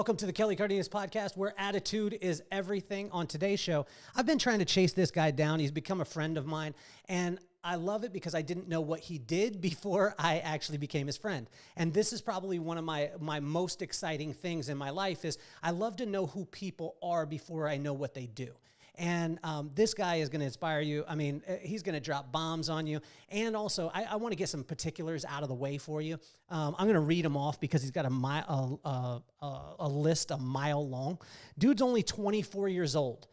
Welcome to the Kelly Cardenas podcast, where attitude is everything. On today's show, I've been trying to chase this guy down. He's become a friend of mine, and I love it because I didn't know what he did before I actually became his friend. And this is probably one of my most exciting things in my life is I love to know who people are before I know what they do. And this guy is going to inspire you. I mean, he's going to drop bombs on you. And also, I want to get some particulars out of the way for you. I'm going to read them off because he's got a list a mile long. Dude's only 24 years old.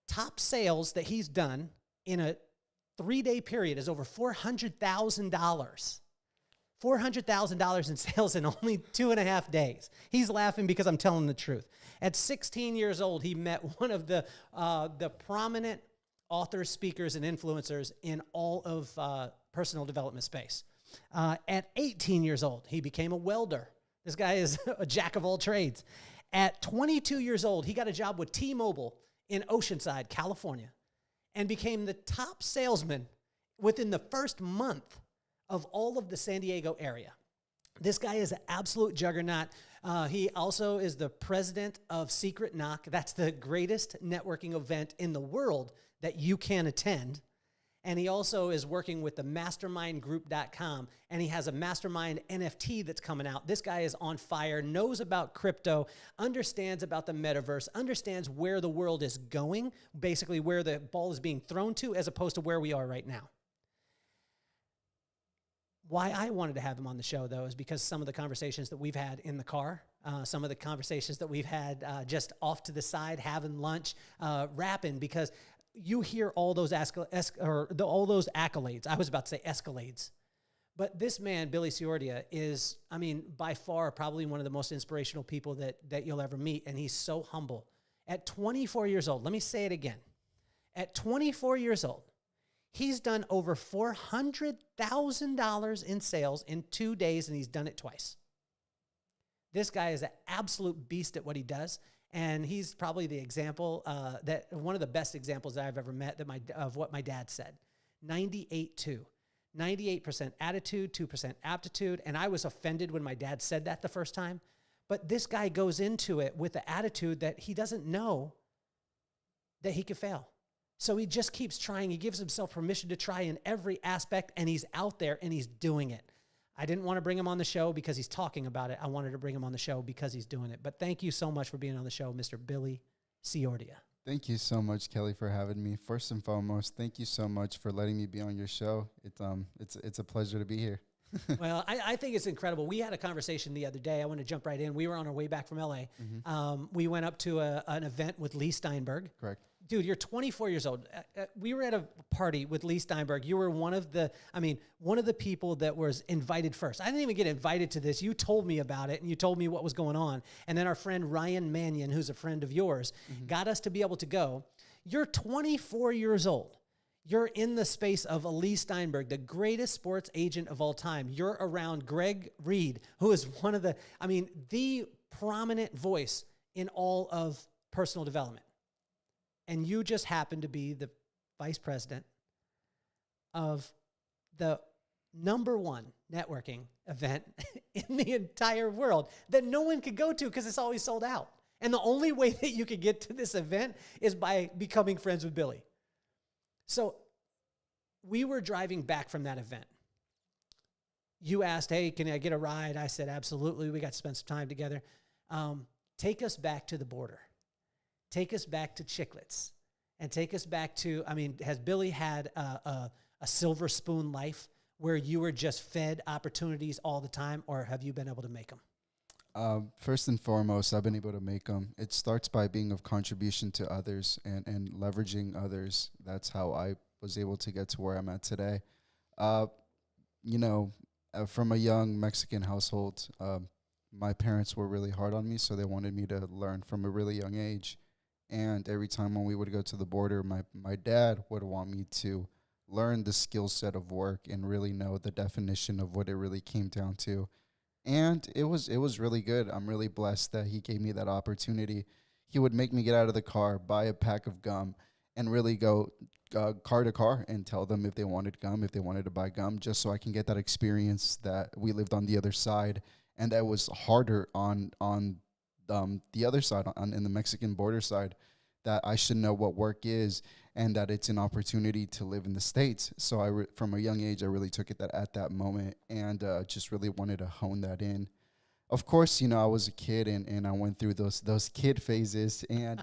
Top sales that he's done in a 3-day period is over $400,000. $400,000 in sales in only 2.5 days. He's laughing because I'm telling the truth. At 16 years old, he met one of the prominent authors, speakers, and influencers in all of personal development space. At 18 years old, he became a welder. This guy is a jack of all trades. At 22 years old, he got a job with T-Mobile in Oceanside, California, and became the top salesman within the first month of all of the San Diego area. This guy is an absolute juggernaut. He also is the president of Secret Knock. That's the greatest networking event in the world that you can attend. And he also is working with the mastermindgroup.com, and he has a mastermind NFT that's coming out. This guy is on fire, knows about crypto, understands about the metaverse, understands where the world is going, basically where the ball is being thrown to, as opposed to where we are right now. Why I wanted to have him on the show, though, is because some of the conversations that we've had in the car, some of the conversations that we've had just off to the side, having lunch, rapping, because you hear all those all those accolades. I was about to say escalades. But this man, Billy Siordia, is, I mean, by far probably one of the most inspirational people that you'll ever meet, and he's so humble. At 24 years old, let me say it again. At 24 years old, he's done over $400,000 in sales in 2 days, and he's done it twice. This guy is an absolute beast at what he does, and he's probably the example, one of the best examples that I've ever met of what my dad said. 98-2. 98% attitude, 2% aptitude, and I was offended when my dad said that the first time, but this guy goes into it with the attitude that he doesn't know that he could fail. So he just keeps trying. He gives himself permission to try in every aspect, and he's out there, and he's doing it. I didn't want to bring him on the show because he's talking about it. I wanted to bring him on the show because he's doing it. But thank you so much for being on the show, Mr. Billy Siordia. Thank you so much, Kelly, for having me. First and foremost, thank you so much for letting me be on your show. It's a pleasure to be here. Well, I think it's incredible. We had a conversation the other day. I want to jump right in. We were on our way back from LA. Mm-hmm. We went up to an event with Lee Steinberg. Correct. Dude, you're 24 years old. We were at a party with Lee Steinberg. You were one of the people that was invited first. I didn't even get invited to this. You told me about it, and you told me what was going on. And then our friend Ryan Mannion, who's a friend of yours, got us to be able to go. You're 24 years old. You're in the space of a Lee Steinberg, the greatest sports agent of all time. You're around Greg Reed, who is one of the prominent voice in all of personal development. And you just happen to be the vice president of the #1 networking event in the entire world that no one could go to because it's always sold out. And the only way that you could get to this event is by becoming friends with Billy. So we were driving back from that event. You asked, hey, can I get a ride? I said, absolutely. We got to spend some time together. Take us back to the border. Take us back to Chiclets. And take us back to, has Billy had a silver spoon life where you were just fed opportunities all the time, or have you been able to make them? First and foremost, I've been able to make them. It starts by being of contribution to others and leveraging others. That's how I was able to get to where I'm at today. From a young Mexican household, my parents were really hard on me, so they wanted me to learn from a really young age. And every time when we would go to the border, my dad would want me to learn the skill set of work and really know the definition of what it really came down to. And it was really good. I'm really blessed that he gave me that opportunity. He would make me get out of the car, buy a pack of gum, and really go car to car and tell them if they wanted gum, if they wanted to buy gum, just so I can get that experience that we lived on the other side. And that was harder on the other side, in the Mexican border side, that I should know what work is and that it's an opportunity to live in the States. So from a young age, I really took it that at that moment and just really wanted to hone that in. Of course, I was a kid and I went through those kid phases. And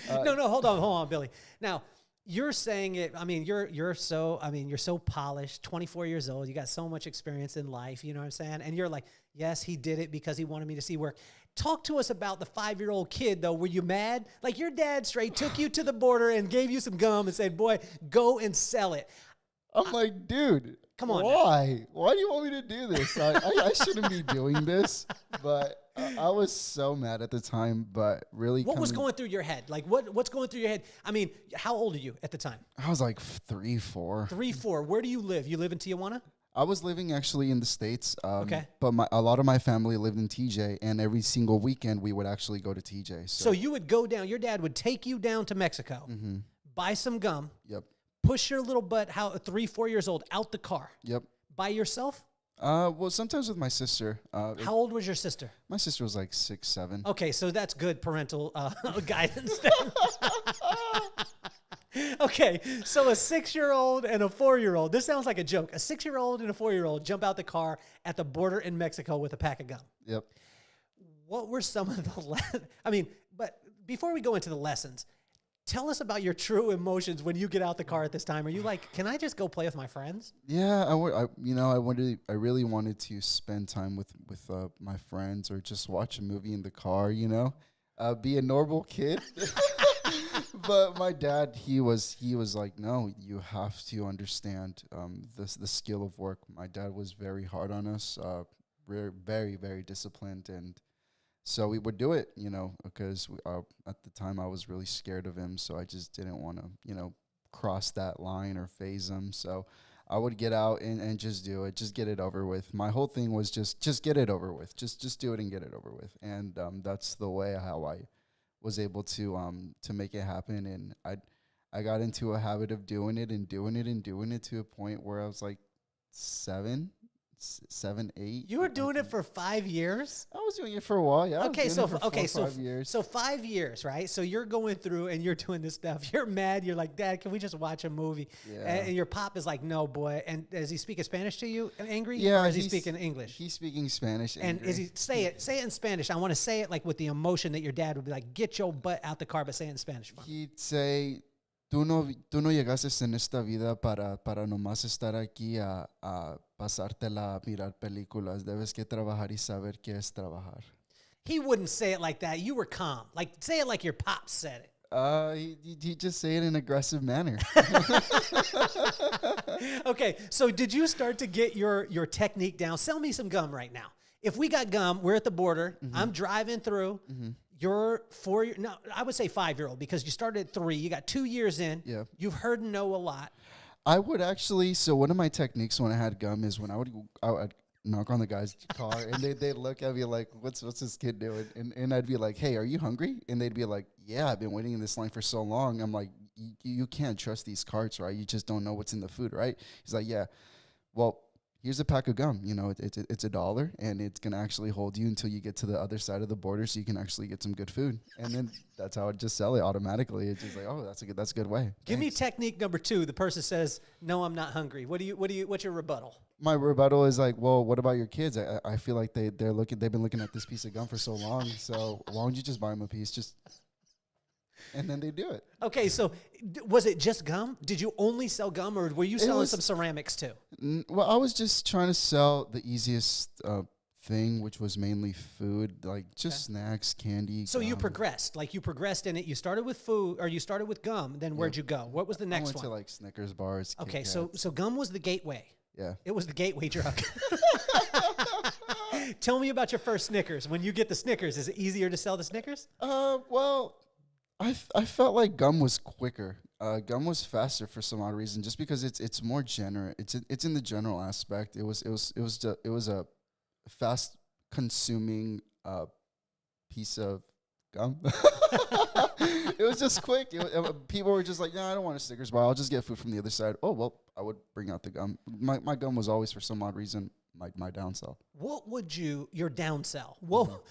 no, hold on, Billy. Now, you're saying it. I mean, you're so polished. 24 years old. You got so much experience in life. You know what I'm saying? And you're like, yes, he did it because he wanted me to see work. Talk to us about the 5-year-old kid, though. Were you mad? Like your dad straight took you to the border and gave you some gum and said, "Boy, go and sell it." I'm like, dude, come on. Why? Now. Why do you want me to do this? I shouldn't be doing this. But I was so mad at the time. But really, what was going through your head? Like, what's going through your head? I mean, how old are you at the time? I was like 3, 4. 3, 4. Where do you live? You live in Tijuana? I was living actually in the States. Okay. But a lot of my family lived in TJ, and every single weekend we would actually go to TJ. So you would go down. Your dad would take you down to Mexico, buy some gum. Yep. Push your little butt, 3, 4 years old, out the car. Yep. By yourself? Well, sometimes with my sister. How old was your sister? My sister was like 6, 7. Okay, so that's good parental guidance then. Okay, so a 6-year-old and a 4-year-old. This sounds like a joke. A 6-year-old and a 4-year-old jump out the car at the border in Mexico with a pack of gum. Yep. What were some of the but before we go into the lessons, tell us about your true emotions when you get out the car at this time. Are you like, can I just go play with my friends? Yeah, I really wanted to spend time with my friends or just watch a movie in the car, be a normal kid. But my dad, he was like, no, you have to understand the skill of work. My dad was very hard on us, very, very disciplined. And so we would do it, because at the time I was really scared of him. So I just didn't want to, cross that line or phase him. So I would get out and just do it, just get it over with. My whole thing was just get it over with. Just do it and get it over with. And that's the way how I was able to make it happen. And I got into a habit of doing it to a point where I was like 7, 8. You were doing it for 5 years? I was doing it for a while, yeah. Okay, so 5 years. So 5 years, right? So you're going through and you're doing this stuff. You're mad. You're like, Dad, can we just watch a movie? Yeah. And your pop is like, no, boy. And does he speak Spanish to you, angry? Yeah. Or is he speaking English? He's speaking Spanish. And angry. is he say it in Spanish? I want to say it like with the emotion that your dad would be like, get your butt out the car, but say it in Spanish for me. He'd say, Tú no llegaste en esta vida para nomás estar aquí a pasártela a mirar películas. Debes que trabajar y saber qué es trabajar. He wouldn't say it like that. You were calm. Like, say it like your pop said it. He just say it in an aggressive manner. Okay, so did you start to get your technique down? Sell me some gum right now. If we got gum, we're at the border. I'm driving through. You're 4 no, I would say 5-year-old because you started at 3. You got 2 years in. Yeah. You've heard no a lot. I would actually, so one of my techniques when I had gum is when I would knock on the guy's car and they'd look at me like, what's this kid doing? And I'd be like, hey, are you hungry? And they'd be like, yeah, I've been waiting in this line for so long. I'm like, you can't trust these carts, right? You just don't know what's in the food, right? He's like, yeah, well, here's a pack of gum. It's $1 and it's going to actually hold you until you get to the other side of the border so you can actually get some good food. And then that's how I'd just sell it automatically. It's just like, oh, that's a good way. Give me technique number 2. The person says, no, I'm not hungry. What's your rebuttal? My rebuttal is like, well, what about your kids? I feel like they've been looking at this piece of gum for so long. So why don't you just buy them a piece? And then they do it. Okay, so was it just gum? Did you only sell gum, or were you selling some ceramics too? Well, I was just trying to sell the easiest thing, which was mainly food, like just snacks, candy. So gum. you progressed in it. You started with food, or you started with gum. Then where'd you go? What was the next one? I went to like Snickers bars. Okay, Kit so Kats. gum was the gateway. Yeah. It was the gateway drug. Tell me about your first Snickers. When you get the Snickers, is it easier to sell the Snickers? Well, I felt like gum was quicker. Gum was faster for some odd reason, just because it's more general. It's in the general aspect. It was a fast consuming piece of gum. It was just quick. People were just like, no, I don't want a Snickers bar. I'll just get food from the other side. Oh, well, I would bring out the gum. My gum was always, for some odd reason, my downsell. What would your downsell? What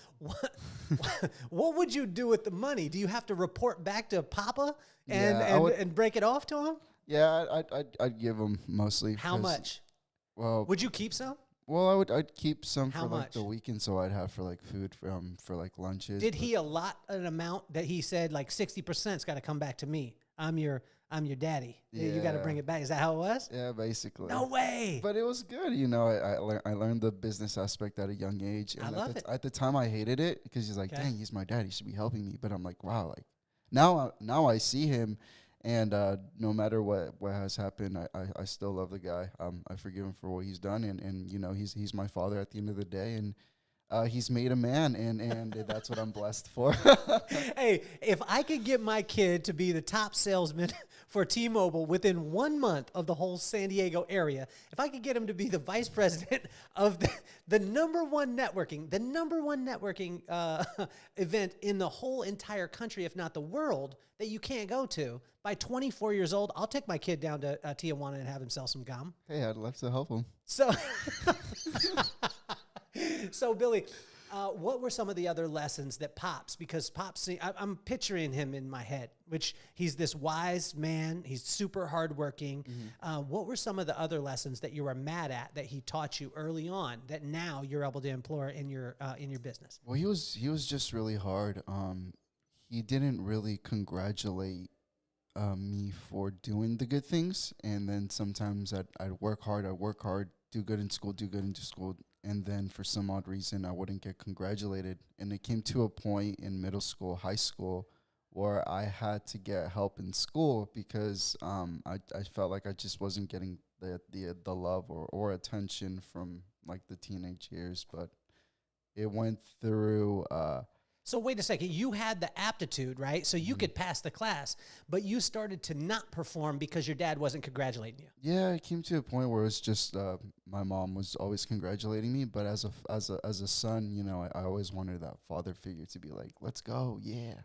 would you do with the money? Do you have to report back to Papa and break it off to him? Yeah, I'd give him mostly. How much? Well, would you keep some? Well, I'd keep some How for like much? the weekend, so I'd have for like food for like lunches. Did he allot an amount that he said like 60%'s got to come back to me? I'm your daddy. Yeah. You got to bring it back. Is that how it was? Yeah, basically. No way. But it was good, you know. I learned the business aspect at a young age. And I love it. At the time, I hated it because he's like, dang, he's my dad. He should be helping me. But I'm like, wow, like now I see him. And no matter what has happened, I still love the guy. I forgive him for what he's done, and you know he's my father at the end of the day, and he's made a man, and that's what I'm blessed for. Hey, if I could get my kid to be the top salesman for T-Mobile within 1 month of the whole San Diego area, if I could get him to be the vice president of the number one networking event in the whole entire country, if not the world, that you can't go to, by 24 years old, I'll take my kid down to Tijuana and have him sell some gum. Hey, I'd love to help him. So Billy, what were some of the other lessons that because Pops, I'm picturing him in my head, which he's this wise man. He's super hardworking. Mm-hmm. What were some of the other lessons that you were mad at that he taught you early on that now you're able to employ in your business? Well, he was just really hard. He didn't really congratulate me for doing the good things, and then sometimes I'd work hard, do good in school, and then for some odd reason I wouldn't get congratulated. And it came to a point in middle school, high school, where I had to get help in school because I felt like I just wasn't getting the love or attention from like the teenage years. But it went through. So wait a second, you had the aptitude, right? So you could pass the class, but you started to not perform because your dad wasn't congratulating you. Yeah, it came to a point where it was just my mom was always congratulating me, but as a son, you know, I always wanted that father figure to be like, "Let's go, yeah."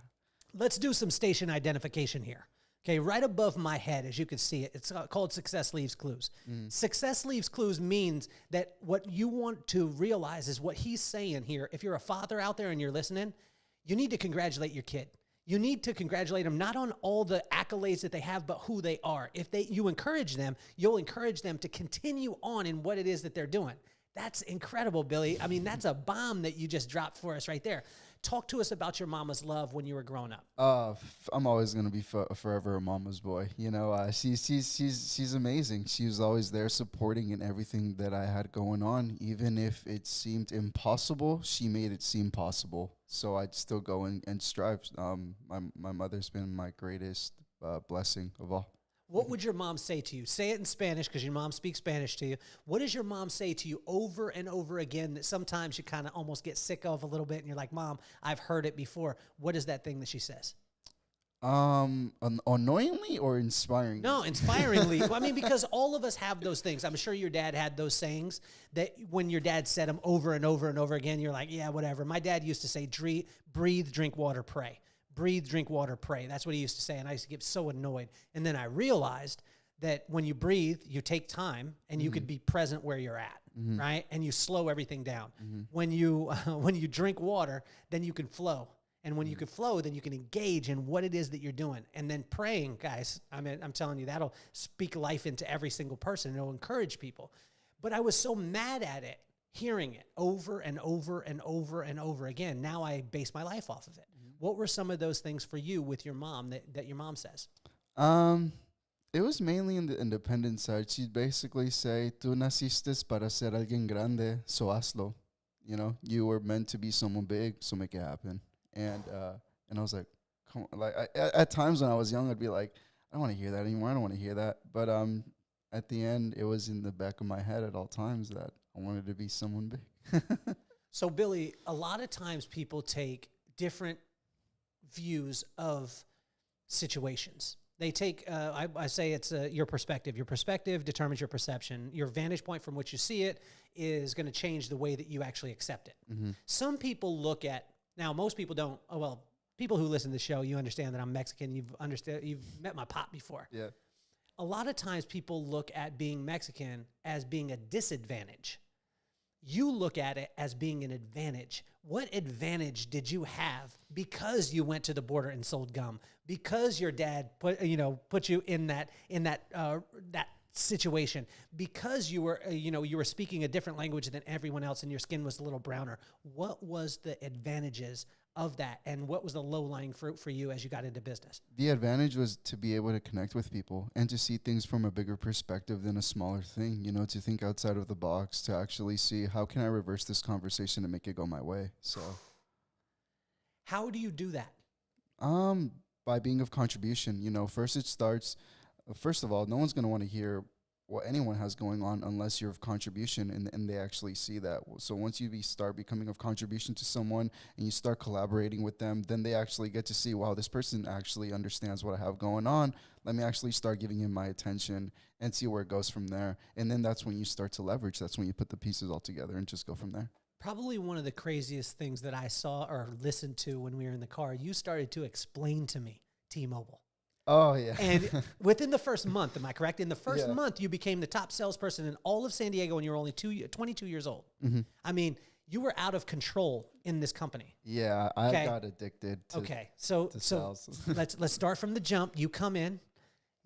Let's do some station identification here. Okay, right above my head, as you can see it, it's called Success Leaves Clues. Success Leaves Clues means that what you want to realize is what he's saying here. If you're a father out there and you're listening, you need to congratulate your kid. You need to congratulate them not on all the accolades that they have, but who they are. If you encourage them, you'll encourage them to continue on in what it is that they're doing. That's incredible, Billy. I mean, that's a bomb that you just dropped for us right there. Talk to us about your mama's love when you were growing up. I'm always gonna be forever a mama's boy. You know, she's amazing. She was always there supporting in everything that I had going on, even if it seemed impossible. She made it seem possible, so I'd still go and strive. My mother's been my greatest blessing of all. What would your mom say to you? Say it in Spanish because your mom speaks Spanish to you. What does your mom say to you over and over again that sometimes you kind of almost get sick of a little bit and you're like, Mom, I've heard it before. What is that thing that she says? Annoyingly or inspiringly? No, inspiringly. Well, I mean, because all of us have those things. I'm sure your dad had those sayings that when your dad said them over and over and over again, you're like, yeah, whatever. My dad used to say, breathe, drink water, pray. Breathe, drink water, pray. That's what he used to say, and I used to get so annoyed. And then I realized that when you breathe, you take time, and you could be present where you're at, right? And you slow everything down. When you drink water, then you can flow. And when you can flow, then you can engage in what it is that you're doing. And then praying, guys, I mean, I'm telling you, that'll speak life into every single person. It'll encourage people. But I was so mad at it, hearing it over and over and over and over again. Now I base my life off of it. What were some of those things for you with your mom that your mom says? It was mainly in the independent side. She'd basically say, "Tú naciste para ser alguien grande, so hazlo." You know, you were meant to be someone big, so make it happen. And I was like, come on. Like at times when I was young, I'd be like, I don't want to hear that anymore. I don't want to hear that. But at the end, it was in the back of my head at all times that I wanted to be someone big. So Billy, a lot of times people take different views of situations. They take, I say it's your perspective. Your perspective determines your perception. Your vantage point from which you see it is going to change the way that you actually accept it. Some people look at, now most people don't, people who listen to the show, you understand that I'm Mexican. You've met my pop before. Yeah. A lot of times people look at being Mexican as being a disadvantage. You look at it as being an advantage. What advantage did you have because you went to the border and sold gum? Because your dad put you in that situation, because you were speaking a different language than everyone else and your skin was a little browner. What was the advantages of that, and what was the low-lying fruit for you as you got into business? The advantage was to be able to connect with people and to see things from a bigger perspective than a smaller thing, to think outside of the box, to actually see how can I reverse this conversation and make it go my way. So how do you do that? By being of contribution. First of all, no one's going to want to hear what anyone has going on unless you're of contribution and they actually see that. So once you start becoming of contribution to someone and you start collaborating with them, then they actually get to see, wow, this person actually understands what I have going on. Let me actually start giving him my attention and see where it goes from there. And then that's when you start to leverage. That's when you put the pieces all together and just go from there. Probably one of the craziest things that I saw or listened to when we were in the car, you started to explain to me T-Mobile. Oh, yeah. And within the first month, am I correct? In the first month, you became the top salesperson in all of San Diego, and you were only 22 years old. Mm-hmm. I mean, you were out of control in this company. Yeah, I got addicted to sales. let's start from the jump. You come in,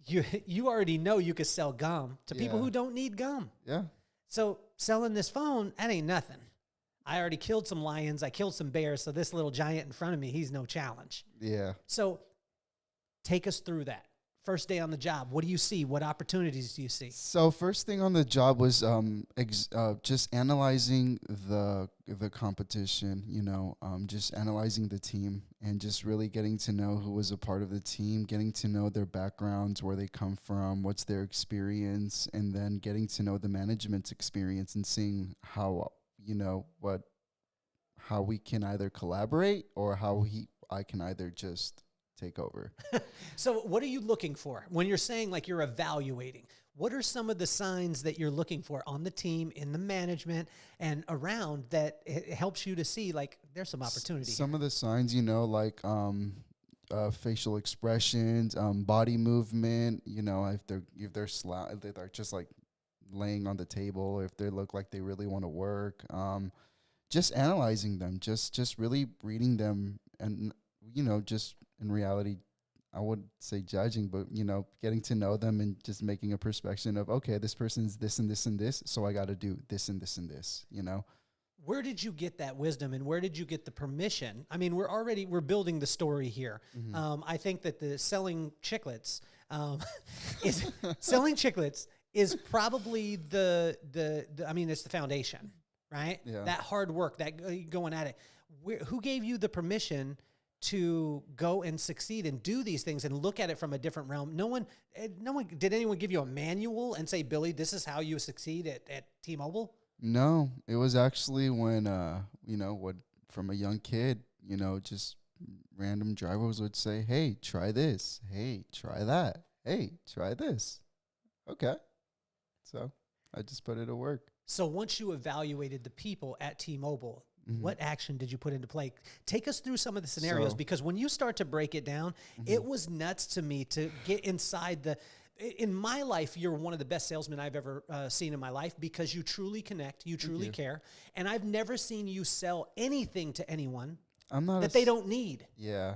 you already know you could sell gum to people who don't need gum. Yeah. So selling this phone, that ain't nothing. I already killed some lions. I killed some bears. So this little giant in front of me, he's no challenge. Yeah. So take us through that. First day on the job, what do you see? What opportunities do you see? So first thing on the job was just analyzing the competition, just analyzing the team and just really getting to know who was a part of the team, getting to know their backgrounds, where they come from, what's their experience, and then getting to know the management's experience and seeing how we can either collaborate or how I can either just take over. So what are you looking for when you're saying like you're evaluating? What are some of the signs that you're looking for on the team, in the management, and around that it helps you to see like there's some opportunity? Some of the signs, like facial expressions, body movement. If they're just like laying on the table, if they look like they really want to work. Just analyzing them, just really reading them, and just in reality, I wouldn't say judging, but getting to know them and just making a perspection of, okay, this person's this and this and this, so I got to do this and this and this. Where did you get that wisdom, and where did you get the permission? I mean, we're building the story here. Mm-hmm. I think that the selling chiclets is probably it's the foundation, right? Yeah. That hard work, that going at it. Who gave you the permission to go and succeed and do these things and look at it from a different realm? No one, did anyone give you a manual and say, Billy, this is how you succeed at T-Mobile? No, it was actually when, from a young kid, just random drivers would say, hey, try this. Hey, try that. Hey, try this. Okay. So I just put it to work. So once you evaluated the people at T-Mobile, mm-hmm. what action did you put into play? Take us through some of the scenarios, because when you start to break it down, mm-hmm. it was nuts to me to get inside in my life, you're one of the best salesmen I've ever seen in my life, because you truly connect, you truly care. And I've never seen you sell anything to anyone that they don't need. Yeah.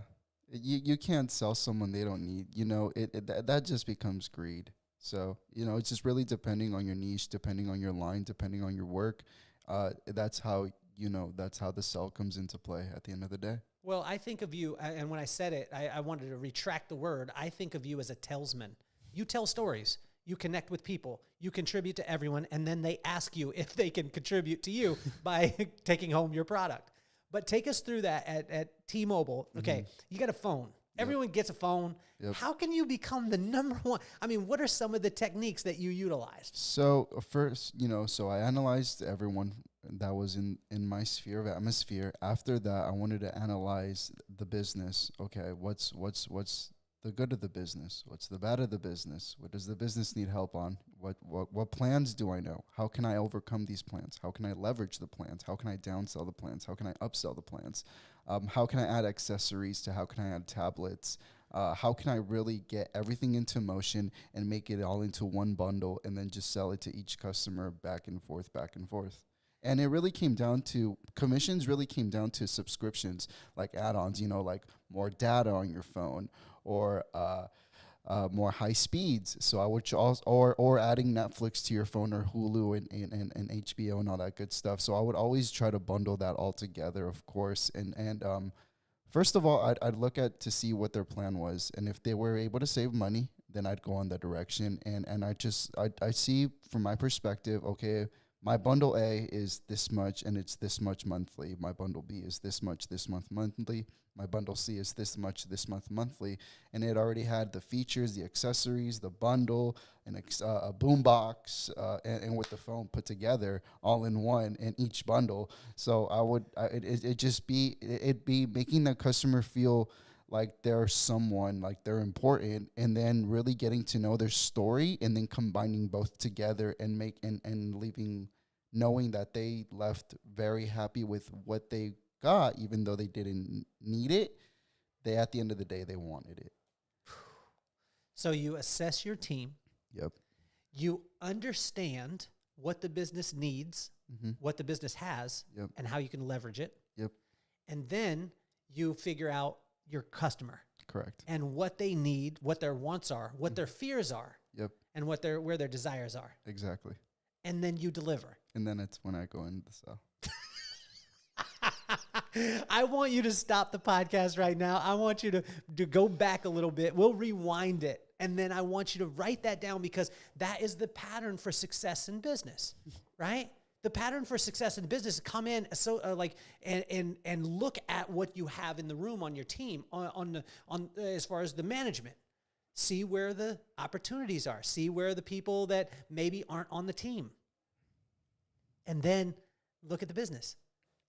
You can't sell someone they don't need. That just becomes greed. So, it's just really depending on your niche, depending on your line, depending on your work. That's how the sell comes into play at the end of the day. Well, I think of you, and when I said it, I wanted to retract the word. I think of you as a tellsman. You tell stories. You connect with people. You contribute to everyone, and then they ask you if they can contribute to you by taking home your product. But take us through that at T-Mobile. Okay, mm-hmm. You got a phone. Everyone gets a phone. Yep. How can you become the number one? I mean, what are some of the techniques that you utilized? So first, so I analyzed everyone that was in my sphere of atmosphere. After that, I wanted to analyze the business. Okay, what's the good of the business? What's the bad of the business? What does the business need help on? What plans do I know? How can I overcome these plans? How can I leverage the plans? How can I downsell the plans? How can I upsell the plans? How can I add accessories to how can I add tablets? How can I really get everything into motion and make it all into one bundle and then just sell it to each customer back and forth? And it really came down to commissions, really came down to subscriptions, like add-ons, like more data on your phone, or more high speeds. So I would also, or adding Netflix to your phone, or Hulu and HBO and all that good stuff. So I would always try to bundle that all together, of course. And first of all, I'd look at to see what their plan was, and if they were able to save money, then I'd go on that direction. And I see from my perspective, okay, my bundle A is this much, and it's this much monthly. My bundle B is this much this month monthly. My bundle C is this much this month monthly. And it already had the features, the accessories, the bundle, a boom box, and with the phone put together all in one in each bundle. So it'd be making the customer feel like they're someone, like they're important, and then really getting to know their story, and then combining both together and leaving, knowing that they left very happy with what they got, even though they didn't need it. At the end of the day, they wanted it. So you assess your team. Yep. You understand what the business needs, what the business has, and how you can leverage it. Yep. And then you figure out your customer. Correct. And what they need, what their wants are, what their fears are. Yep. And where their desires are. Exactly. And then you deliver. And then it's when I go in the cell. I want you to stop the podcast right now. I want you to go back a little bit. We'll rewind it. And then I want you to write that down, because that is the pattern for success in business, right? The pattern for success in business is come in and look at what you have in the room on your team, on as far as the management. See where the opportunities are. See where the people that maybe aren't on the team. And then look at the business.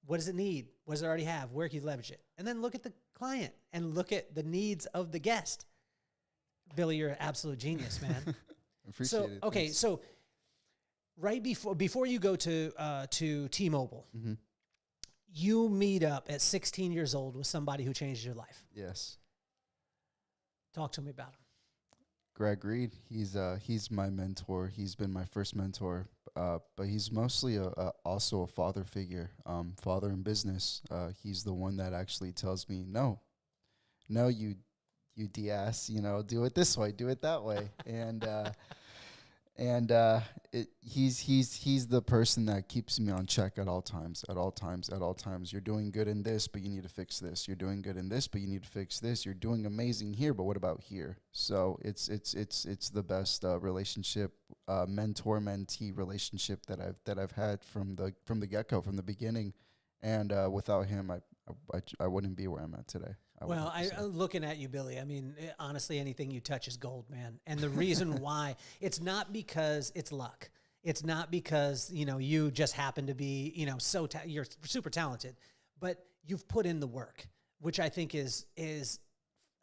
What does it need? What does it already have? Where can you leverage it? And then look at the client and look at the needs of the guest. Billy, you're an absolute genius, man. Appreciate it. Okay, Thanks. so right before you go to T-Mobile, you meet up at 16 years old with somebody who changed your life. Yes. Talk to me about him. Greg Reed, he's my mentor. He's been my first mentor, but he's mostly also a father figure, father in business. He's the one that actually tells me, no, you DS, do it this way, do it that way, and he's the person that keeps me on check at all times. You're doing good in this, but you need to fix this. You're doing good in this, but you need to fix this. You're doing amazing here, but what about here? So it's the best relationship, mentor-mentee relationship that I've had from the get-go, from the beginning, and without him, I wouldn't be where I'm at today. Well, looking at you, Billy, I mean, honestly, anything you touch is gold, man. And the reason why, it's not because it's luck. It's not because, you just happen to be, you're super talented, but you've put in the work, which I think is,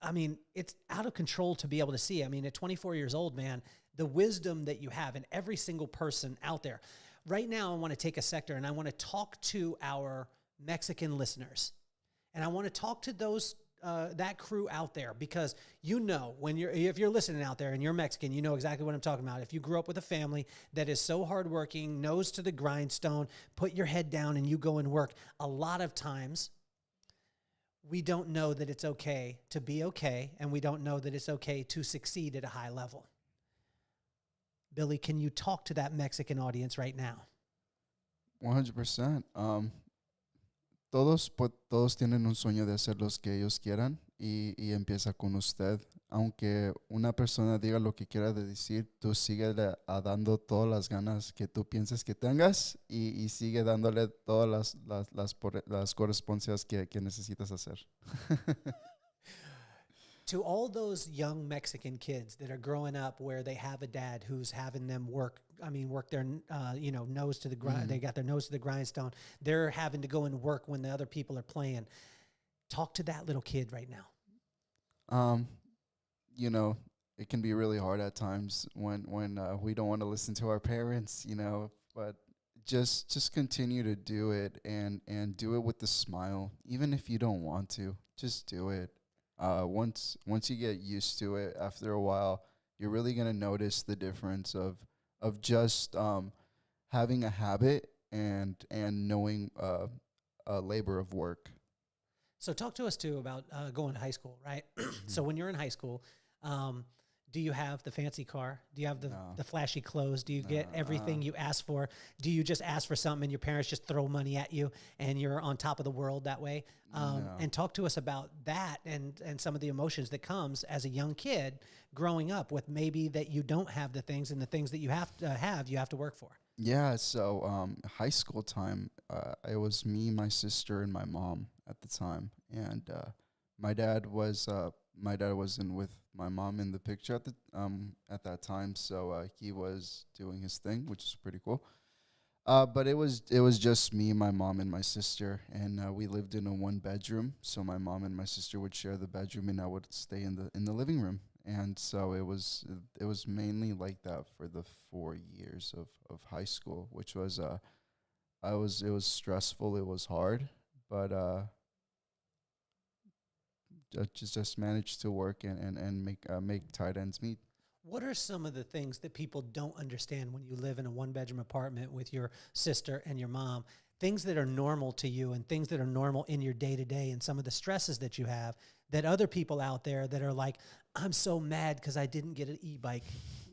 I mean, it's out of control to be able to see. I mean, at 24 years old, man, the wisdom that you have in every single person out there. Right now, I want to take a sector and I want to talk to our Mexican listeners. And I want to talk to those that crew out there, because if you're listening out there and you're Mexican, you know exactly what I'm talking about. If you grew up with a family that is so hardworking, nose to the grindstone, put your head down and you go and work, a lot of times we don't know that it's okay to be okay, and we don't know that it's okay to succeed at a high level. Billy, can you talk to that Mexican audience right now? 100%. Todos tienen un sueño de hacer lo que ellos quieran, y empieza con usted. Aunque una persona diga lo que quiera de decir, tú sigue dando todas las ganas que tú pienses que tengas, y sigue dándole todas las correspondencias que necesitas hacer. To all those young Mexican kids that are growing up where they have a dad who's having them work their, nose to the grind. They got their nose to the grindstone. They're having to go and work when the other people are playing. Talk to that little kid right now. It can be really hard at times when we don't want to listen to our parents, but just continue to do it, and do it with a smile. Even if you don't want to, just do it. Once you get used to it, after a while, you're really going to notice the difference of just having a habit and knowing a labor of work. So talk to us too about going to high school, right? So when you're in high school, do you have the fancy car? Do you have the flashy clothes? Do you get everything you ask for? Do you just ask for something and your parents just throw money at you and you're on top of the world that way? And talk to us about that and some of the emotions that comes as a young kid growing up with maybe that you don't have the things, and the things that you have to work for. Yeah, so high school time, it was me, my sister, and my mom at the time, and my dad wasn't with my mom in the picture at that time, so he was doing his thing, which is pretty cool. But it was just me, my mom, and my sister, and we lived in a 1 bedroom. So my mom and my sister would share the bedroom, and I would stay in the living room. And so it was mainly like that for the 4 years of high school, which was it was stressful, it was hard, but just managed to work and make tight ends meet. What are some of the things that people don't understand when you live in a 1 bedroom apartment with your sister and your mom? Things that are normal to you and things that are normal in your day to day, and some of the stresses that you have that other people out there that are like, I'm so mad because I didn't get an e-bike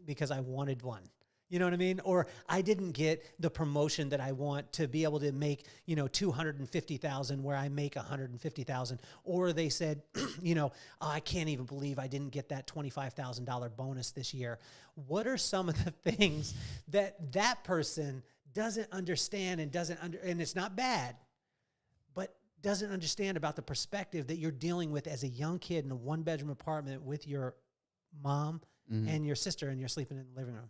because I wanted one. You know what I mean? Or I didn't get the promotion that I want to be able to make, $250,000 where I make $150,000. Or they said, oh, I can't even believe I didn't get that $25,000 bonus this year. What are some of the things that person doesn't understand and it's not bad, but doesn't understand about the perspective that you're dealing with as a young kid in a 1 bedroom apartment with your mom and your sister, and you're sleeping in the living room?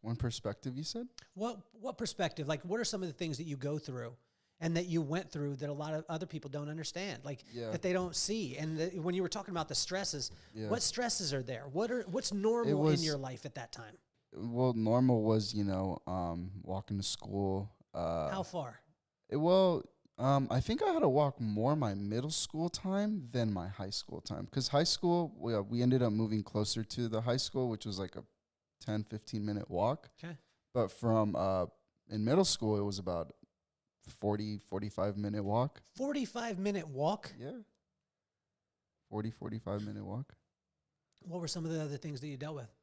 One perspective, you said? What perspective? Like, what are some of the things that you go through and that you went through that a lot of other people don't understand, that they don't see? And when you were talking about the stresses, what stresses are there? What's normal in your life at that time? Well, normal was, walking to school. How far? I think I had to walk more my middle school time than my high school time. Because high school, we ended up moving closer to the high school, which was like a 10, 15-minute walk. Okay. But from in middle school, it was about 45-minute walk. 45-minute walk? Yeah. 45-minute walk. What were some of the other things that you dealt with?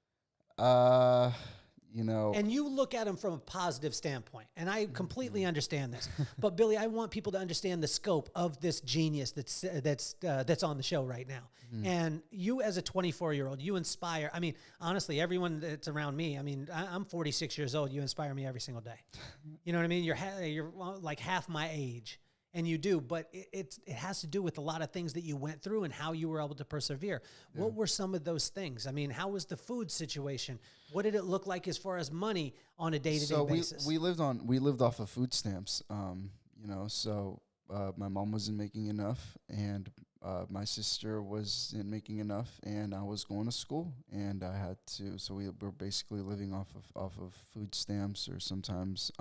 And you look at them from a positive standpoint, and I completely understand this. But Billy, I want people to understand the scope of this genius that's on the show right now. And you, as a 24-year-old, you inspire. I mean, honestly, everyone that's around me. I mean, I'm 46 years old. You inspire me every single day. You know what I mean? You're like half my age. And you do, but it has to do with a lot of things that you went through and how you were able to persevere. Yeah. What were some of those things? I mean, how was the food situation? What did it look like as far as money on a day-to-day basis? We lived off of food stamps. So my mom wasn't making enough, and my sister wasn't making enough, and I was going to school, and I had to. So we were basically living off of food stamps, or sometimes.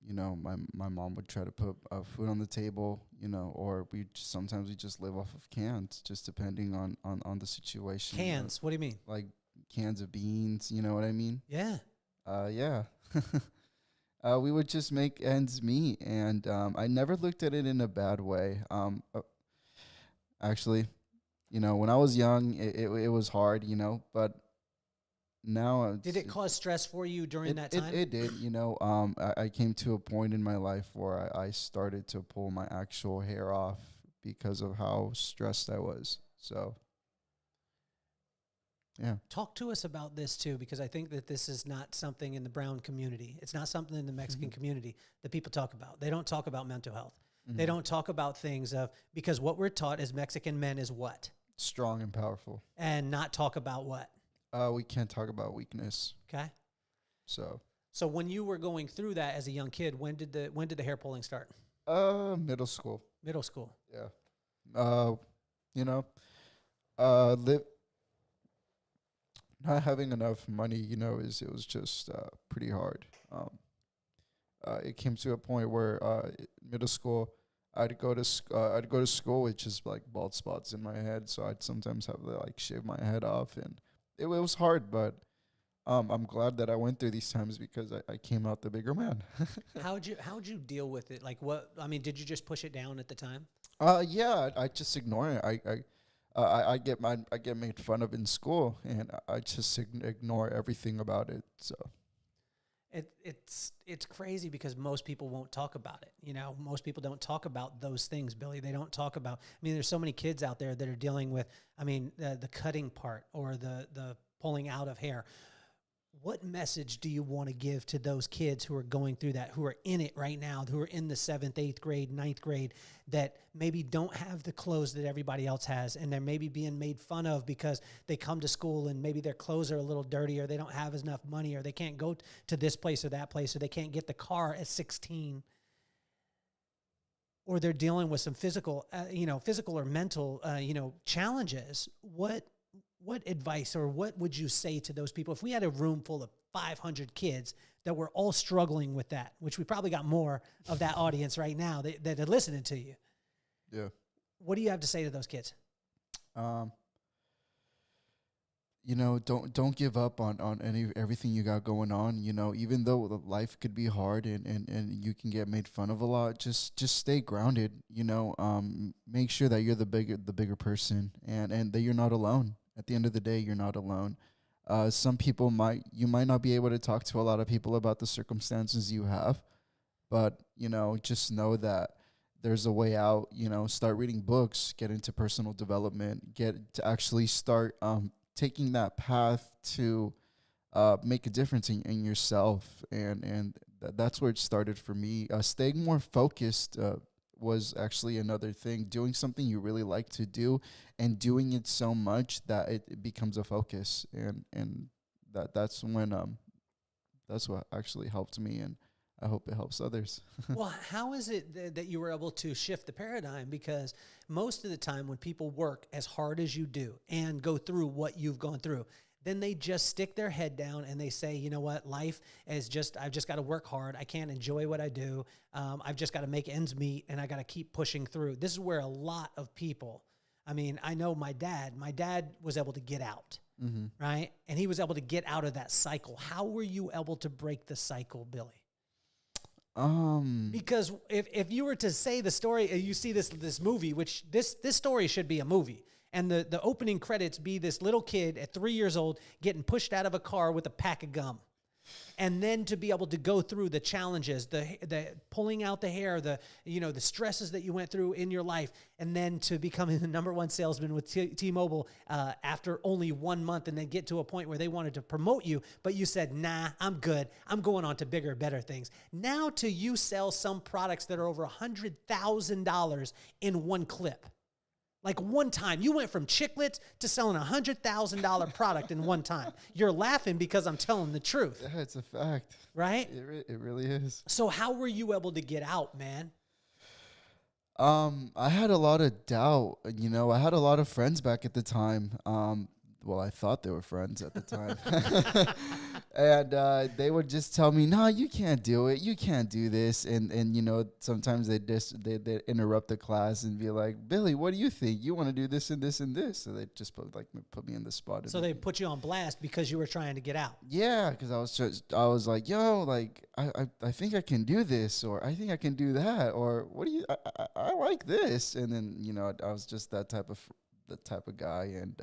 My mom would try to put food on the table, or sometimes we just live off of cans, just depending on the situation. Cans? What do you mean? Like cans of beans, you know what I mean? Yeah. Yeah. We would just make ends meet, and I never looked at it in a bad way. Actually, when I was young, it was hard, but now did it cause stress for you during that time? It did. I came to a point in my life where I started to pull my actual hair off because of how stressed I was. So, yeah. Talk to us about this too, because I think that this is not something in the brown community. It's not something in the Mexican community that people talk about. They don't talk about mental health. They don't talk about things because what we're taught as Mexican men is what? Strong and powerful. And not talk about what? We can't talk about weakness. Okay. So when you were going through that as a young kid, when did the hair pulling start? Middle school. Middle school. Yeah. Not having enough money, it was just pretty hard. It came to a point where middle school, I'd go to school with just like bald spots in my head, so I'd sometimes have to like shave my head off, and it was hard, but I'm glad that I went through these times because I came out the bigger man. How'd you deal with it? Like what, I mean, did you just push it down at the time? Yeah, I just ignore it. I get made fun of in school, and I just ignore everything about it. So It's crazy because most people won't talk about it. You know, most people don't talk about those things, Billy. They don't talk about. I mean, there's so many kids out there that are dealing with. I mean, the cutting part or the pulling out of hair. What message do you want to give to those kids who are going through that, who are in it right now, who are in the 7th, 8th grade, 9th grade, that maybe don't have the clothes that everybody else has, and they're maybe being made fun of because they come to school and maybe their clothes are a little dirty, or they don't have enough money, or they can't go to this place or that place, or they can't get the car at 16, or they're dealing with some physical or mental, challenges. What advice or what would you say to those people? If we had a room full of 500 kids that were all struggling with that, which we probably got more of that audience right now that are listening to you. yeah. What do you have to say to those kids? Don't give up on everything you got going on. Even though life could be hard and you can get made fun of a lot, just stay grounded. Make sure that you're the bigger person, and that you're not alone. At the end of the day, you're not alone. Some people you might not be able to talk to a lot of people about the circumstances you have, but just know that there's a way out. Start reading books, get into personal development, get to actually start taking that path to make a difference in yourself, and that's where it started for me. Staying more focused was actually another thing. Doing something you really like to do, and doing it so much that it becomes a focus, and that's what actually helped me, and I hope it helps others. Well, how is it that you were able to shift the paradigm? Because most of the time when people work as hard as you do and go through what you've gone through, then they just stick their head down and they say, you know what, life is I've just got to work hard. I can't enjoy what I do. I've just got to make ends meet, and I got to keep pushing through. This is where a lot of people, I mean, I know my dad was able to get out, right? And he was able to get out of that cycle. How were you able to break the cycle, Billy? Because if you were to say the story, you see this movie, which this story should be a movie, and the opening credits be this little kid at 3 years old getting pushed out of a car with a pack of gum, and then to be able to go through the challenges, the pulling out the hair, the stresses that you went through in your life, and then to becoming the #1 salesman with T-Mobile after only 1 month, and then get to a point where they wanted to promote you, but you said, nah, I'm good. I'm going on to bigger, better things. Now to you sell some products that are over $100,000 in one clip. Like one time, you went from chiclets to selling $100,000 product in one time. You're laughing because I'm telling the truth. Yeah, it's a fact. Right? It really is. So how were you able to get out, man? I had a lot of doubt. I had a lot of friends back at the time. Well, I thought they were friends at the time. And they would just tell me, no, you can't do it. You can't do this. And sometimes they interrupt the class and be like, Billy, what do you think? You want to do this and this and this. So they just put me in the spot. So they put you on blast because you were trying to get out. Yeah, because I was like, yo, like, I think I can do this, or I think I can do that, or what do you, I like this. And then, I was just the type of guy, and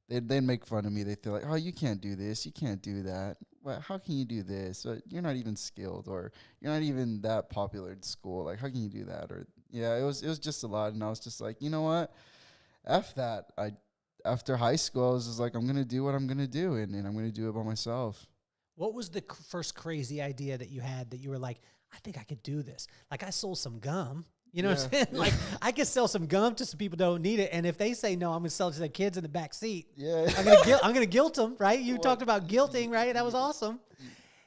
they'd make fun of me. They'd feel like, oh, you can't do this, you can't do that. Well, how can you do this? You're not even skilled, or you're not even that popular in school. Like, how can you do that? Or yeah, it was just a lot, and I was just like, you know what? F that. After high school, I was just like, I'm gonna do what I'm gonna do, and I'm gonna do it by myself. What was the first crazy idea that you had that you were like, I think I could do this? Like, I sold some gum. You know what I'm saying? Like, I could sell some gum to some people who don't need it, and if they say no, I'm gonna sell it to the kids in the back seat. Yeah, I'm gonna guilt them, right? You talked about guilting, right? That was awesome.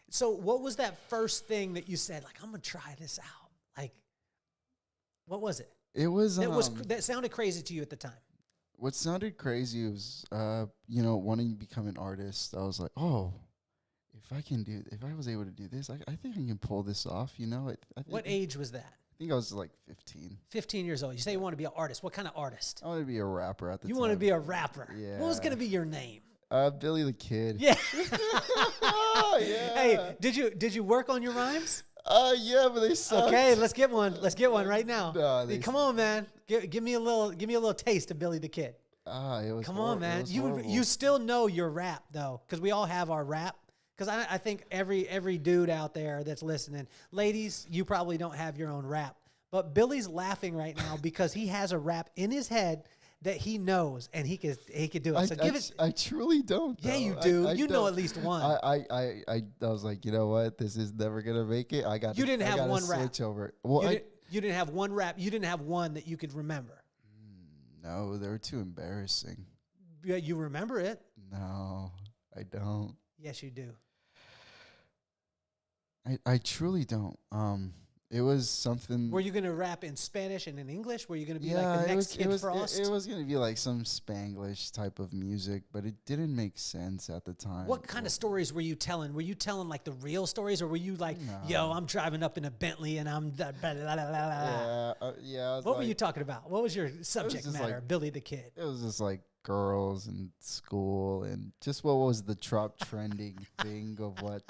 So, what was that first thing that you said? Like, I'm gonna try this out. Like, what was it? It was that sounded crazy to you at the time. What sounded crazy was, wanting to become an artist. I was like, oh, if I was able to do this, I think I can pull this off. What age was that? I think I was like 15. 15 years old. You say you want to be an artist. What kind of artist? I wanted to be a rapper at the time. You want to be a rapper. Yeah. What was going to be your name? Billy the Kid. Yeah. Yeah. Hey, did you work on your rhymes? Yeah, but they sucked. Okay, let's get one. Let's get one right now. No, Hey, come on, man. Give me a little taste of Billy the Kid. It was Come on, man. horrible. You still know your rap though, because we all have our rap. Because I think every dude out there that's listening, ladies, you probably don't have your own rap. But Billy's laughing right now because he has a rap in his head that he knows and he could do it. So give it. I truly don't. Yeah, though. you do. You know don't. at least one. I was like, you know what? This is never gonna make it. You didn't have one rap. Switch over. Well, You didn't have one rap. You didn't have one that you could remember. No, they were too embarrassing. Yeah, you remember it. No, I don't. Yes, you do. I truly don't. It was something. Were you going to rap in Spanish and in English? Were you going to be like the next Kid Frost? It was going to be like some Spanglish type of music, but it didn't make sense at the time. What kind of stories were you telling? Were you telling like the real stories, or were you like, yo, I'm driving up in a Bentley and I'm blah, blah, blah, blah, blah. Yeah. What were you talking about? What was your subject matter, like, Billy the Kid? It was just like girls and school and just what was the trending thing of what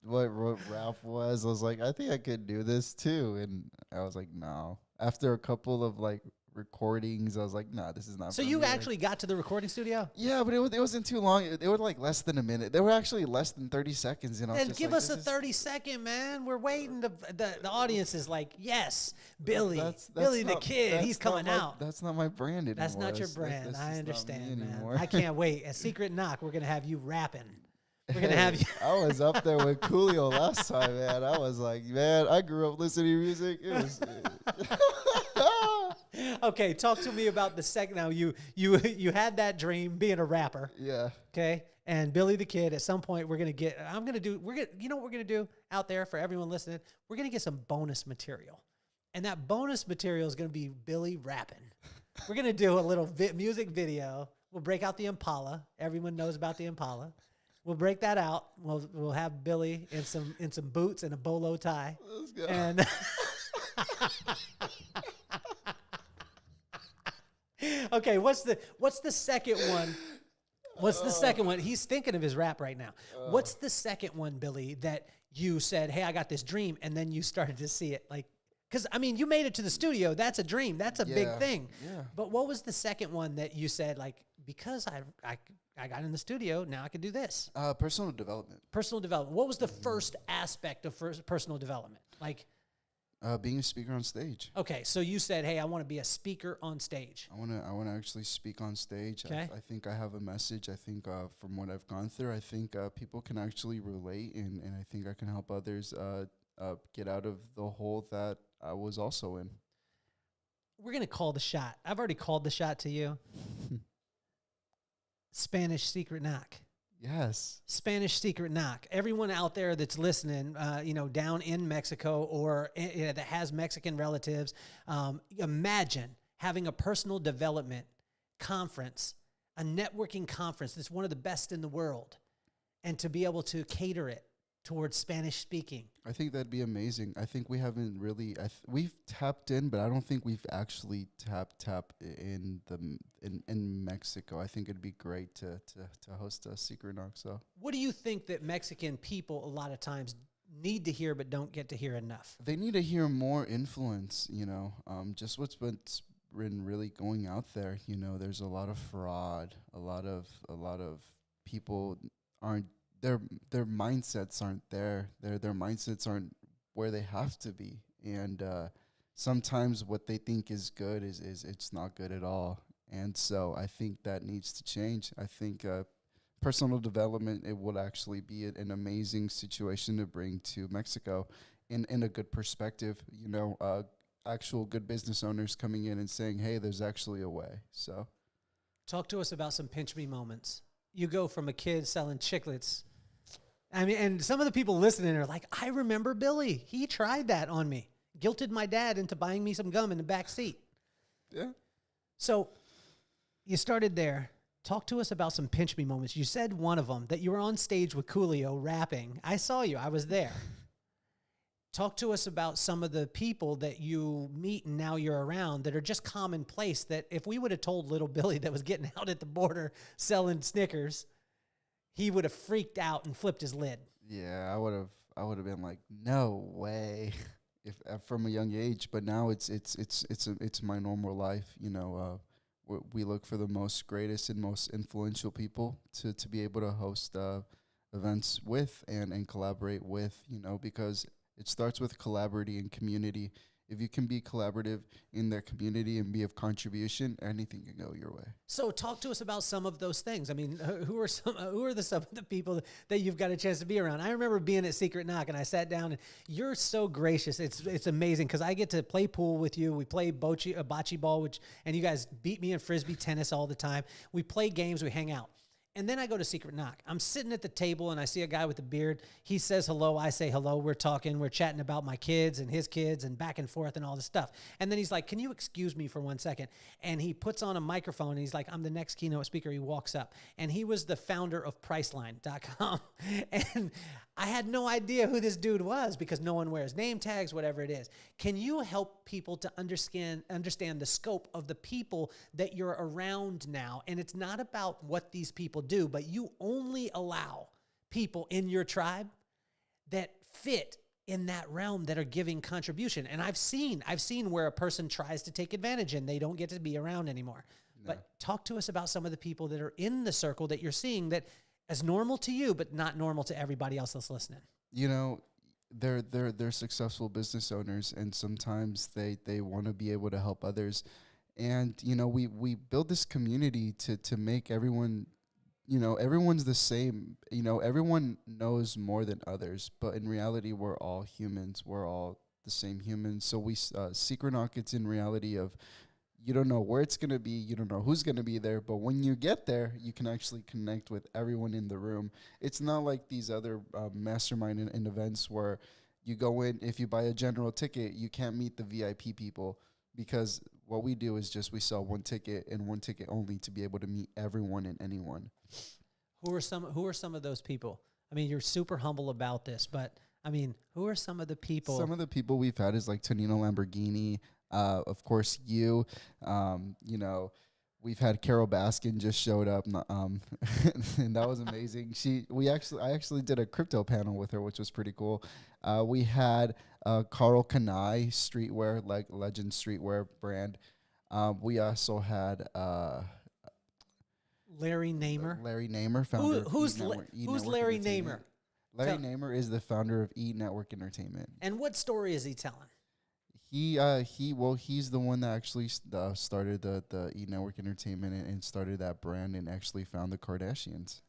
Ralph was. I was like, I think I could do this too. And I was like, no. After a couple of like recordings, I was like, nah, this is not So for you me. actually got to the recording studio? Yeah, but it wasn't too long. They were like less than a minute. They were actually less than 30 seconds. And I was Then just give like, us a 30-second, man. We're waiting. The audience is like, yes, Billy. Billy the Kid. He's coming out. That's not my brand anymore. That's not your brand. I understand, man. Anymore. I can't wait. A secret knock. We're going to have you rapping. We're going to have you. I was up there with Coolio last time, man. I was like, man, I grew up listening to music. It was... Okay, talk to me about the second. Now, you had that dream being a rapper. Yeah. Okay? And Billy the Kid, at some point, you know what we're going to do out there for everyone listening? We're going to get some bonus material. And that bonus material is going to be Billy rapping. We're going to do a little music video. We'll break out the Impala. Everyone knows about the Impala. We'll break that out. We'll have Billy in some boots and a bolo tie. Let's go. And okay, what's the second one? What's the second one? He's thinking of his rap right now. What's the second one, Billy, that you said, hey, I got this dream, and then you started to see it? Like, because, I mean, you made it to the studio. That's a dream. That's a big thing. Yeah. But what was the second one that you said, like, because I got in the studio, now I can do this? Personal development. Personal development. What was the first aspect of personal development? Like, being a speaker on stage. okay, so you said, hey, I want to be a speaker on stage. I want to actually speak on stage. Okay. I think I have a message. I think from what I've gone through, I think people can actually relate, and I think I can help others get out of the hole that I was also in. We're going to call the shot. I've already called the shot to you. Spanish secret knock. Yes. Spanish secret knock. Everyone out there that's listening, down in Mexico or that has Mexican relatives, imagine having a personal development conference, a networking conference that's one of the best in the world, and to be able to cater it towards Spanish speaking. I think that'd be amazing. I think we haven't really. We've tapped in, but I don't think we've actually tapped in Mexico. I think it'd be great to host a secret knock. So, what do you think that Mexican people a lot of times need to hear but don't get to hear enough? They need to hear more influence. Just what's been really going out there. There's a lot of fraud. A lot of people aren't. Their mindsets aren't there. Their mindsets aren't where they have to be. And sometimes what they think is good is it's not good at all. And so I think that needs to change. I think personal development, it would actually be an amazing situation to bring to Mexico in a good perspective. Actual good business owners coming in and saying, hey, there's actually a way. So talk to us about some pinch me moments. You go from a kid selling chiclets. I mean, and some of the people listening are like, I remember Billy. He tried that on me. Guilted my dad into buying me some gum in the back seat. Yeah. So you started there. Talk to us about some pinch me moments. You said one of them, that you were on stage with Coolio rapping. I saw you. I was there. Talk to us about some of the people that you meet and now you're around that are just commonplace, that if we would have told little Billy that was getting out at the border selling Snickers, he would have freaked out and flipped his lid. Yeah, I would have been like, no way, if from a young age. But now it's my normal life. You know, we look for the most greatest and most influential people to be able to host events with and collaborate with. You know, because it starts with collaborating and community. If you can be collaborative in their community and be of contribution, anything can go your way. So talk to us about some of those things. I mean, who are some of the people that you've got a chance to be around? I remember being at Secret Knock and I sat down and you're so gracious. It's amazing because I get to play pool with you. We play bocce ball, and you guys beat me in frisbee tennis all the time. We play games, we hang out. And then I go to Secret Knock. I'm sitting at the table and I see a guy with a beard. He says hello. I say hello. We're talking. We're chatting about my kids and his kids and back and forth and all this stuff. And then he's like, can you excuse me for 1 second? And he puts on a microphone and he's like, I'm the next keynote speaker. He walks up and he was the founder of Priceline.com. And I had no idea who this dude was because no one wears name tags, whatever it is. Can you help people to understand the scope of the people that you're around now? And it's not about what these people do, but you only allow people in your tribe that fit in that realm that are giving contribution. And I've seen where a person tries to take advantage and they don't get to be around anymore. No. But talk to us about some of the people that are in the circle that you're seeing that as normal to you, but not normal to everybody else that's listening. You know, they're successful business owners, and sometimes they want to be able to help others. And, you know, we build this community to make everyone, you know, everyone's the same. You know, everyone knows more than others, but in reality, we're all humans. We're all the same humans. So Secret Knock, it's in reality of, you don't know where it's going to be. You don't know who's going to be there. But when you get there, you can actually connect with everyone in the room. It's not like these other mastermind in events where you go in, if you buy a general ticket, you can't meet the VIP people, because what we do is just we sell one ticket and one ticket only to be able to meet everyone and anyone. Who are some of those people? I mean, you're super humble about this, but I mean, who are some of the people? Some of the people we've had is like Tonino Lamborghini. Of course, you know, we've had Carol Baskin just showed up, and that was amazing. I actually did a crypto panel with her, which was pretty cool. We had Carl Kanai streetwear, like Legend streetwear brand. We also had Larry Namer. Larry Namer, founder. Who's Larry Namer? Larry Namer is the founder of E Network Entertainment. And what story is he telling? He's the one that actually started the E Network Entertainment and started that brand and actually found the Kardashians.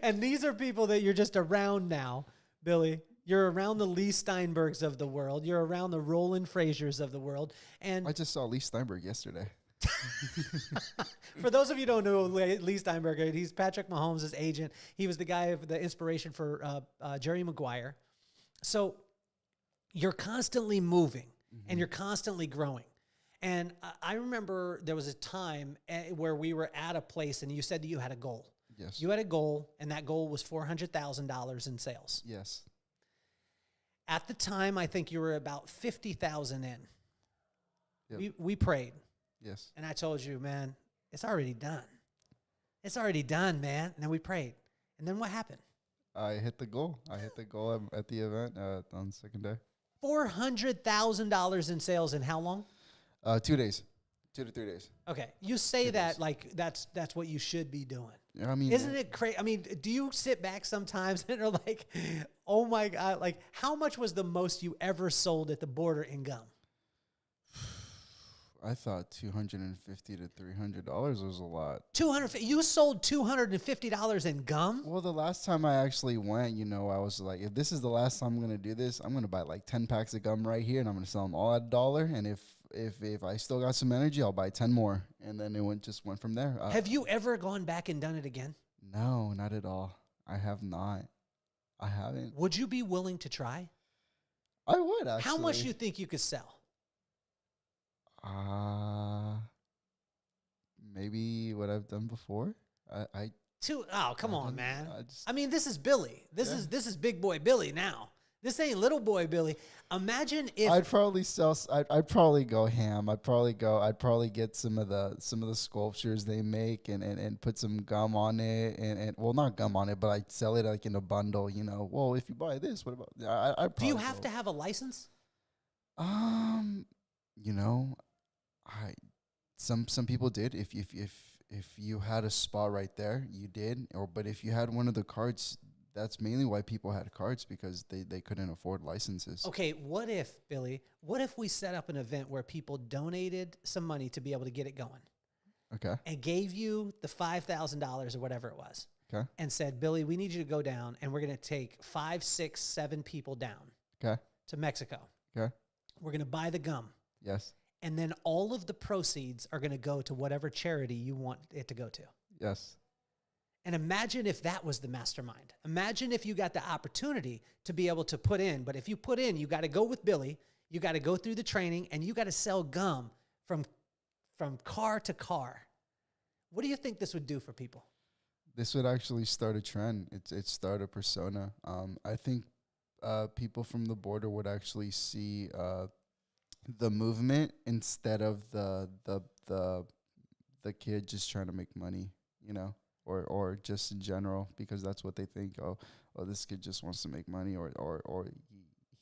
And these are people that you're just around now, Billy. You're around the Lee Steinbergs of the world. You're around the Roland Frasers of the world. And I just saw Lee Steinberg yesterday. For those of you who don't know Lee Steinberg, he's Patrick Mahomes' agent. He was the guy of the inspiration for Jerry Maguire. So you're constantly moving and you're constantly growing. And I remember there was a time where we were at a place and you said that you had a goal. Yes. You had a goal, and that goal was $400,000 in sales. Yes. At the time, I think you were about 50,000 in. Yep. We prayed. Yes. And I told you, man, it's already done. It's already done, man. And then we prayed. And then what happened? I hit the goal. At the event on the second day. $400,000 in sales in how long? 2 days. 2 to 3 days. Okay. You say that like that's what you should be doing. I mean, isn't it crazy? I mean, do you sit back sometimes and are like, oh my God, like how much was the most you ever sold at the border in gum? I thought $250 to $300 was a lot. You sold $250 in gum? Well, the last time I actually went, you know, I was like, if this is the last time I'm going to do this, I'm going to buy like 10 packs of gum right here, and I'm going to sell them all at $1. And if I still got some energy, I'll buy 10 more. And then it just went from there. Have you ever gone back and done it again? No, not at all. I have not. I haven't. Would you be willing to try? I would, actually. How much do you think you could sell? Maybe what I've done before. Come on, man. I mean, this is Billy. This is big boy Billy now. This ain't little boy Billy. Imagine if I'd probably sell. I'd probably go ham. I'd probably get some of the sculptures they make and put some gum on it and well, not gum on it, but I'd sell it like in a bundle. You know, well, if you buy this, what about? do you have to have a license? You know, some people did. If you had a spot right there, you did. But if you had one of the cards, that's mainly why people had cards, because they couldn't afford licenses. Okay, what if, Billy, we set up an event where people donated some money to be able to get it going? Okay. And gave you the $5,000 or whatever it was. Okay. And said, Billy, we need you to go down, and we're going to take 5, 6, 7 people down. Okay. To Mexico. Okay. We're going to buy the gum. Yes. And then all of the proceeds are going to go to whatever charity you want it to go to. Yes. And imagine if that was the mastermind. Imagine if you got the opportunity to be able to put in. But if you put in, you got to go with Billy. You got to go through the training, and you got to sell gum from car to car. What do you think this would do for people? This would actually start a trend. It start a persona. I think people from the border would actually see the movement instead of the kid just trying to make money, you know, or just in general, because that's what they think. Oh, this kid just wants to make money, or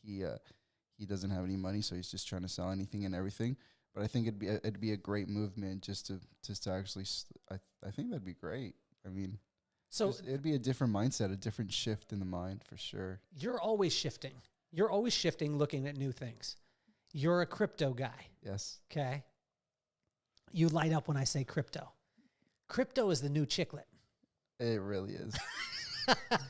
he doesn't have any money, so he's just trying to sell anything and everything. But I think it'd be a great movement just to actually. I think that'd be great. I mean, so it'd be a different mindset, a different shift in the mind for sure. You're always shifting. You're always shifting, looking at new things. You're a crypto guy. Yes. Okay. You light up when I say crypto. Crypto is the new chiclet. It really is. That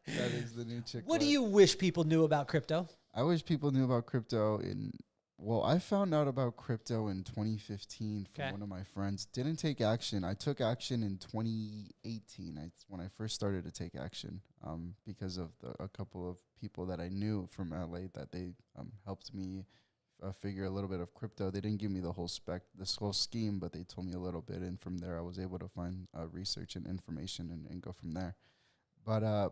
is the new chiclet. What do you wish people knew about crypto? I wish people knew about crypto I found out about crypto in 2015 from one of my friends. Didn't take action. I took action in 2018. When I first started to take action, because of a couple of people that I knew from LA that they helped me figure a little bit of crypto. They didn't give me the whole this whole scheme, but they told me a little bit, and from there I was able to find research and information and go from there. But I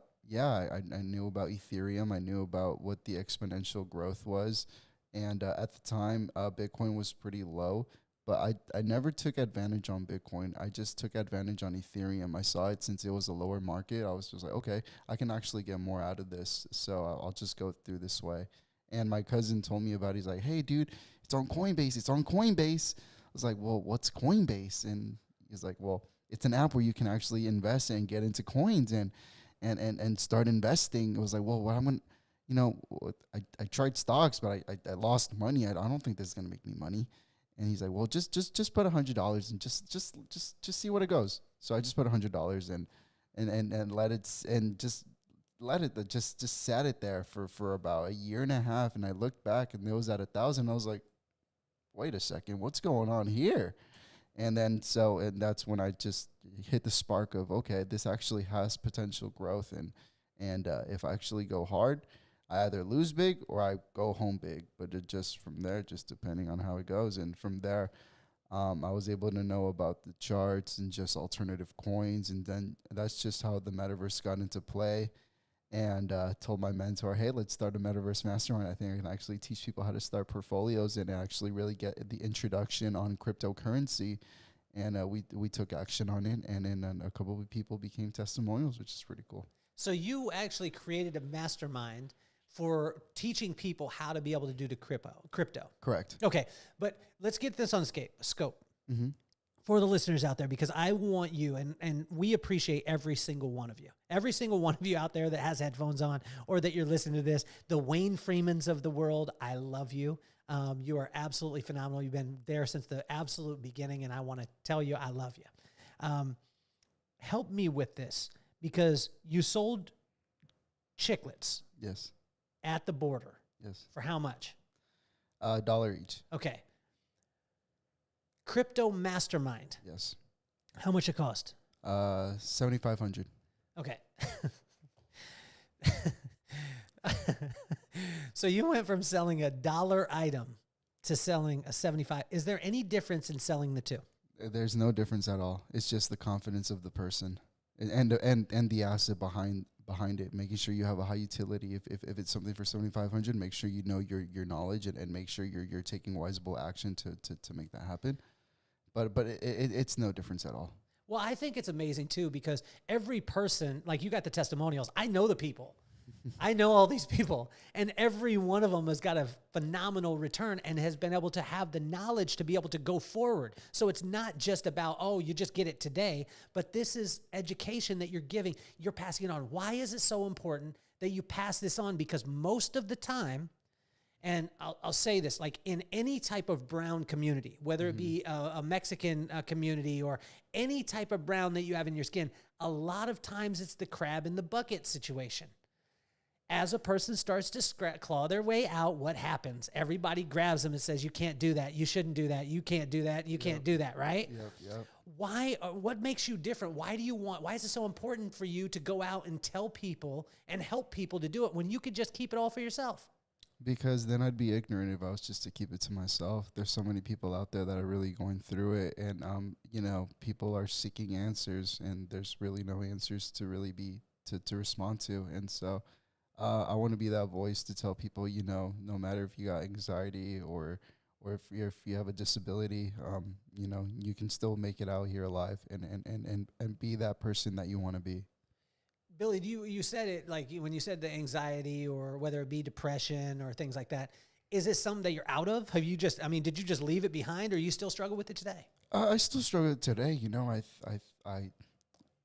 knew about Ethereum. I knew about what the exponential growth was. And at the time, Bitcoin was pretty low, but I never took advantage on Bitcoin. I just took advantage on Ethereum. I saw it since it was a lower market. I was just like, okay, I can actually get more out of this, so I'll just go through this way. And my cousin told me about it. He's like, hey, dude, it's on Coinbase. It's on Coinbase. I was like, well, what's Coinbase? And he's like, well, it's an app where you can actually invest and get into coins and start investing. I was like, well, what I'm going to... You know, I tried stocks, but I lost money. I don't think this is gonna make me money. And he's like, well, just put $100 and just see what it goes. So I just put $100 and let it just sat it there for about a year and a half. And I looked back and it was at 1,000. I was like, wait a second, what's going on here? And that's when I just hit the spark of, okay, this actually has potential growth, and if I actually go hard, I either lose big or I go home big. But it just from there, just depending on how it goes. And from there, I was able to know about the charts and just alternative coins. And then that's just how the metaverse got into play. And told my mentor, hey, let's start a metaverse mastermind. I think I can actually teach people how to start portfolios and actually really get the introduction on cryptocurrency. And we took action on it. And then a couple of people became testimonials, which is pretty cool. So you actually created a mastermind for teaching people how to be able to do the crypto. Correct. Okay, but let's get this on scope Mm-hmm. for the listeners out there, because I want you, and we appreciate every single one of you out there that has headphones on or that you're listening to this, the Wayne Freemans of the world. I love you. You are absolutely phenomenal. You've been there since the absolute beginning, and I want to tell you I love you. Help me with this, because you sold chiclets. Yes. At the border. Yes. For how much? $1 each. Okay. Crypto mastermind. Yes. How much it cost? $7,500. Okay. So you went from selling a $1 item to selling a 75. Is there any difference in selling the two? There's no difference at all. It's just the confidence of the person and the asset behind behind it, making sure you have a high utility. If it's something for 7,500, make sure you know your knowledge, and make sure you're taking wisable action to make that happen. But it's no difference at all. Well, I think it's amazing too, because every person, like you got the testimonials, I know the people. I know all these people, and every one of them has got a phenomenal return and has been able to have the knowledge to be able to go forward. So it's not just about, oh, you just get it today, but this is education that you're giving. You're passing it on. Why is it so important that you pass this on? Because most of the time, and I'll say this, like in any type of brown community, whether it be a Mexican community or any type of brown that you have in your skin, a lot of times it's the crab in the bucket situation. As a person starts to claw their way out, what happens? Everybody grabs them and says, you can't do that. You shouldn't do that. You can't do that. You can't do that, right? Yep. Why? What makes you different? Why is it so important for you to go out and tell people and help people to do it when you could just keep it all for yourself? Because then I'd be ignorant if I was just to keep it to myself. There's so many people out there that are really going through it, and people are seeking answers, and there's really no answers to really be to respond to. And so I want to be that voice to tell people, no matter if you got anxiety or if you have a disability, you can still make it out here alive and be that person that you want to be. Billy, you said it, like when you said the anxiety or whether it be depression or things like that, is this something that you're out of? Did you just leave it behind, or you still struggle with it today? I still struggle with it today.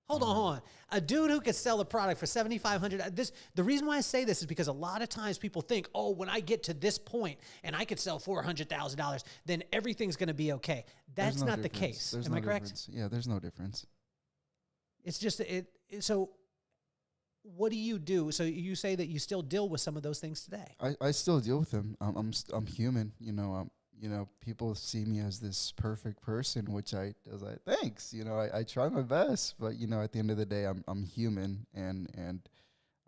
Hold on. A dude who could sell a product for $7,500. The reason why I say this is because a lot of times people think, oh, when I get to this point and I could sell $400,000, then everything's going to be okay. That's not the case. Am I correct? Yeah, there's no difference. It's just so. What do you do? So you say that you still deal with some of those things today. I still deal with them. I'm human. People see me as this perfect person, which I was like, thanks. I try my best, but at the end of the day, I'm human, and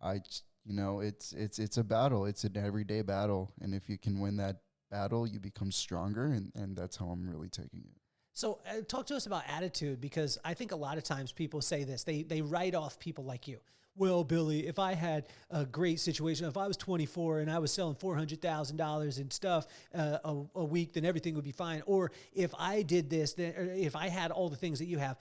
it's a battle. It's an everyday battle, and if you can win that battle, you become stronger, and that's how I'm really taking it. So talk to us about attitude, because I think a lot of times people say this. They write off people like you. Well, Billy, if I had a great situation, if I was 24 and I was selling $400,000 in stuff a week, then everything would be fine. Or if I did this, then, or if I had all the things that you have.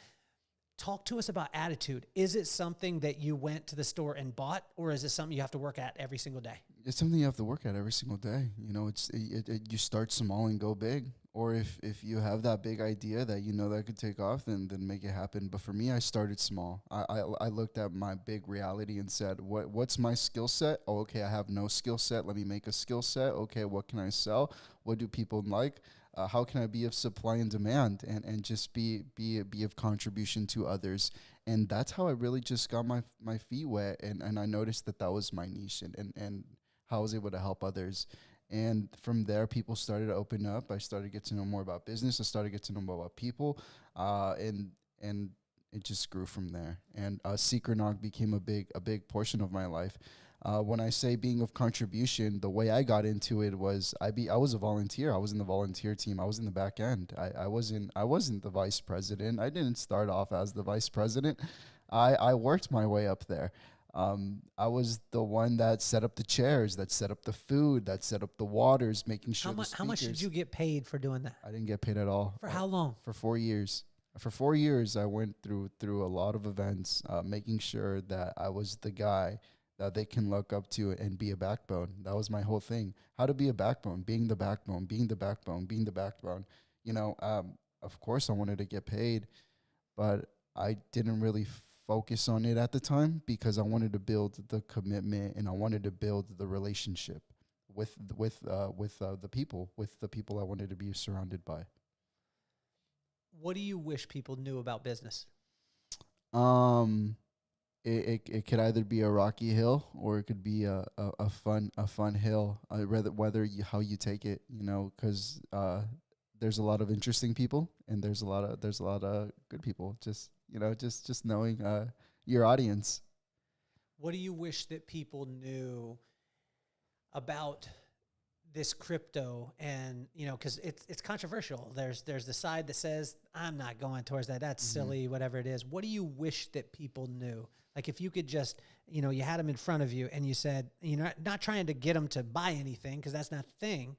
Talk to us about attitude. Is it something that you went to the store and bought, or is it something you have to work at every single day? It's something you have to work at every single day. You start small and go big. Or if you have that big idea that that could take off, then make it happen. But for me, I started small. I looked at my big reality and said, what's my skill set? Oh, okay, I have no skill set. Let me make a skill set. Okay, what can I sell? What do people like? How can I be of supply and demand, and just be of contribution to others? And that's how I really just got my feet wet, and I noticed that was my niche, and how I was able to help others. And from there, people started to open up. I started to get to know more about business. I started to get to know more about people, and it just grew from there. And Secret Knock became a big portion of my life. When I say being of contribution, the way I got into it was I was a volunteer. I was in the volunteer team. I was in the back end. I wasn't the vice president. I didn't start off as the vice president. I worked my way up there. I was the one that set up the chairs, that set up the food, that set up the waters, making sure How much did you get paid for doing that? I didn't get paid at all. For how long? For 4 years. For 4 years, I went through a lot of events, making sure that I was the guy that they can look up to and be a backbone. That was my whole thing. How to be a backbone, being the backbone, being the backbone, being the backbone. Of course I wanted to get paid, but I didn't really focus on it at the time, because I wanted to build the commitment, and I wanted to build the relationship with the people I wanted to be surrounded by. What do you wish people knew about business? It could either be a rocky hill, or it could be a fun hill. Whether how you take it, because there's a lot of interesting people, and there's a lot of good people. Just knowing your audience. What do you wish that people knew about this crypto, and because it's controversial. There's the side that says I'm not going towards that. That's silly, whatever it is. What do you wish that people knew? Like if you could just, you had them in front of you and you said, not trying to get them to buy anything because that's not the thing,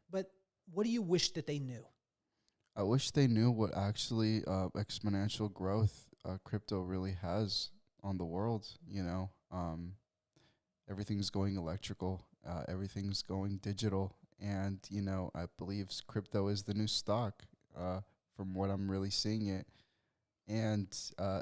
but what do you wish that they knew? I wish they knew what actually exponential growth crypto really has on the world. Everything's going electrical, everything's going digital, and I believe crypto is the new stock from what I'm really seeing it. And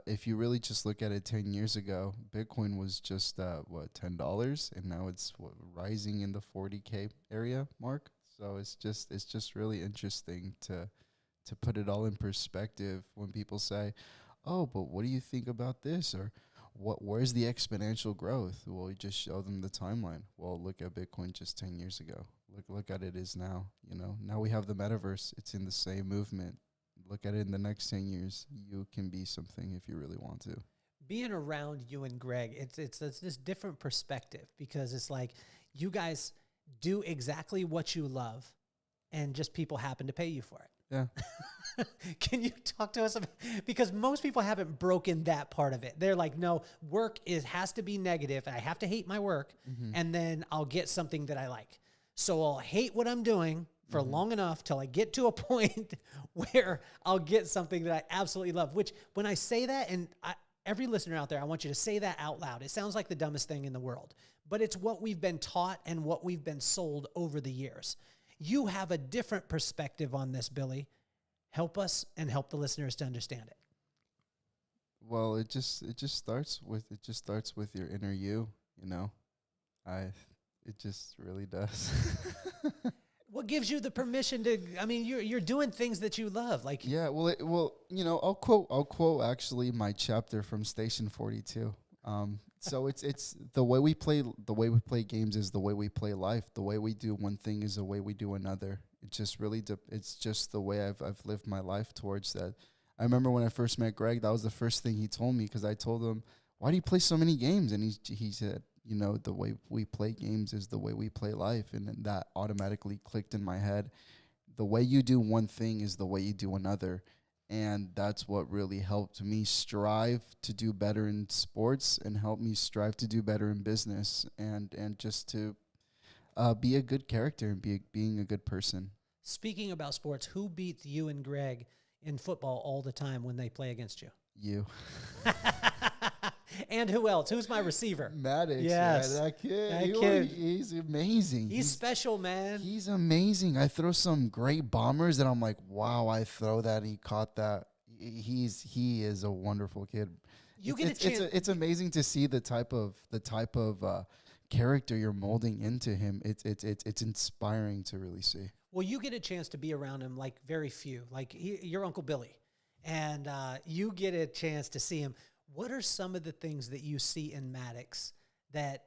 if you really just look at it 10 years ago, Bitcoin was just $10, and now it's rising in the 40K area mark. So it's just really interesting to put it all in perspective when people say, "Oh, but what do you think about this?" or where's the exponential growth? Well, you just show them the timeline. Well, look at Bitcoin just 10 years ago. Look at it is now. Now we have the metaverse. It's in the same movement. Look at it in the next 10 years. You can be something if you really want to. Being around you and Greg, it's this different perspective, because it's like you guys do exactly what you love, and just people happen to pay you for it. Yeah. Can you talk to us about, because most people haven't broken that part of it. They're like, no, work has to be negative. I have to hate my work, and then I'll get something that I like. So I'll hate what I'm doing for long enough till I get to a point where I'll get something that I absolutely love. Which, when I say that, and every listener out there, I want you to say that out loud. It sounds like the dumbest thing in the world, but it's what we've been taught and what we've been sold over the years. You have a different perspective on this, Billy. Help us and help the listeners to understand it. Well, it just starts with your inner you, it just really does. What gives you the permission to, you're doing things that you love. Like, yeah, I'll quote actually my chapter from Station 42. So it's the way we play games is the way we play life. The way we do one thing is the way we do another. It just really it's just the way I've lived my life towards that. I remember when I first met Greg, that was the first thing he told me, because I told him, "Why do you play so many games?" And he said, the way we play games is the way we play life. And then that automatically clicked in my head. The way you do one thing is the way you do another. And that's what really helped me strive to do better in sports, and helped me strive to do better in business, and just to be a good character and being a good person. Speaking about sports, who beats you and Greg in football all the time when they play against you? You. And who else? Who's my receiver? Maddox. Yes. Yeah, that kid. He's amazing. He's special, man. He's amazing. I throw some great bombers that I'm like, wow, I throw that. He caught that. He is a wonderful kid. You get a chance. It's amazing to see the type of character you're molding into him. It's inspiring to really see. Well, you get a chance to be around him like very few. Like your Uncle Billy, and you get a chance to see him. What are some of the things that you see in Maddox that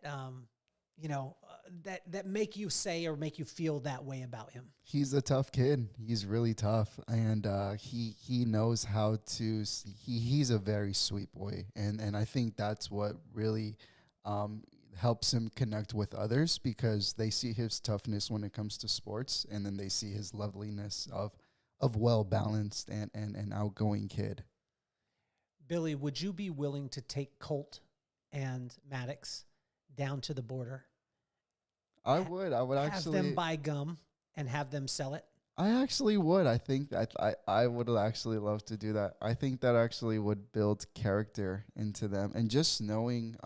that make you say or make you feel that way about him? He's a tough kid. He's really tough, and he knows how to. He's a very sweet boy, and I think that's what really helps him connect with others, because they see his toughness when it comes to sports, and then they see his loveliness of well balanced and outgoing kid. Billy, would you be willing to take Colt and Maddox down to the border? I would actually have them buy gum and have them sell it. I actually would. I think that I would actually love to do that. I think that actually would build character into them, and just knowing,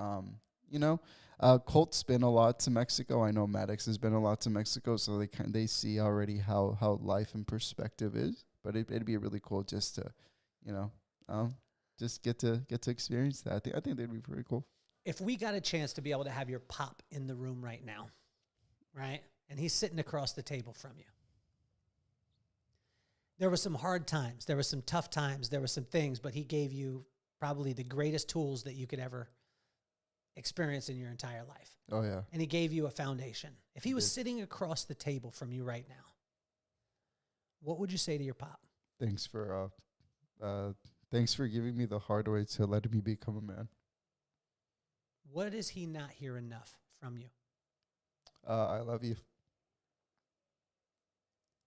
Colt's been a lot to Mexico. I know Maddox has been a lot to Mexico, so they see already how life and perspective is. But it'd be really cool just to, just get to experience that. I think that'd be pretty cool. If we got a chance to be able to have your pop in the room right now, right, and he's sitting across the table from you. There were some hard times. There were some tough times. There were some things, but he gave you probably the greatest tools that you could ever experience in your entire life. Oh, yeah. And he gave you a foundation. If he was sitting across the table from you right now, what would you say to your pop? Thanks for giving me the hard way to let me become a man. What does he not hear enough from you? I love you.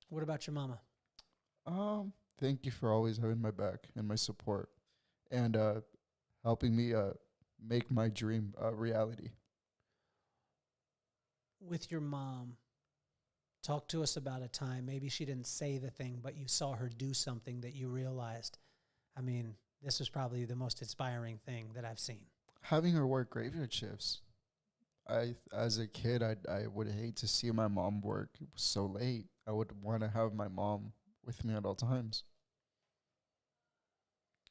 What about your mama? Thank you for always having my back and my support, and helping me make my dream a reality. With your mom, talk to us about a time. Maybe she didn't say the thing, but you saw her do something that you realized. I mean, this was probably the most inspiring thing that I've seen. Having her work graveyard shifts. As a kid, I would hate to see my mom work so late. I would want to have my mom with me at all times.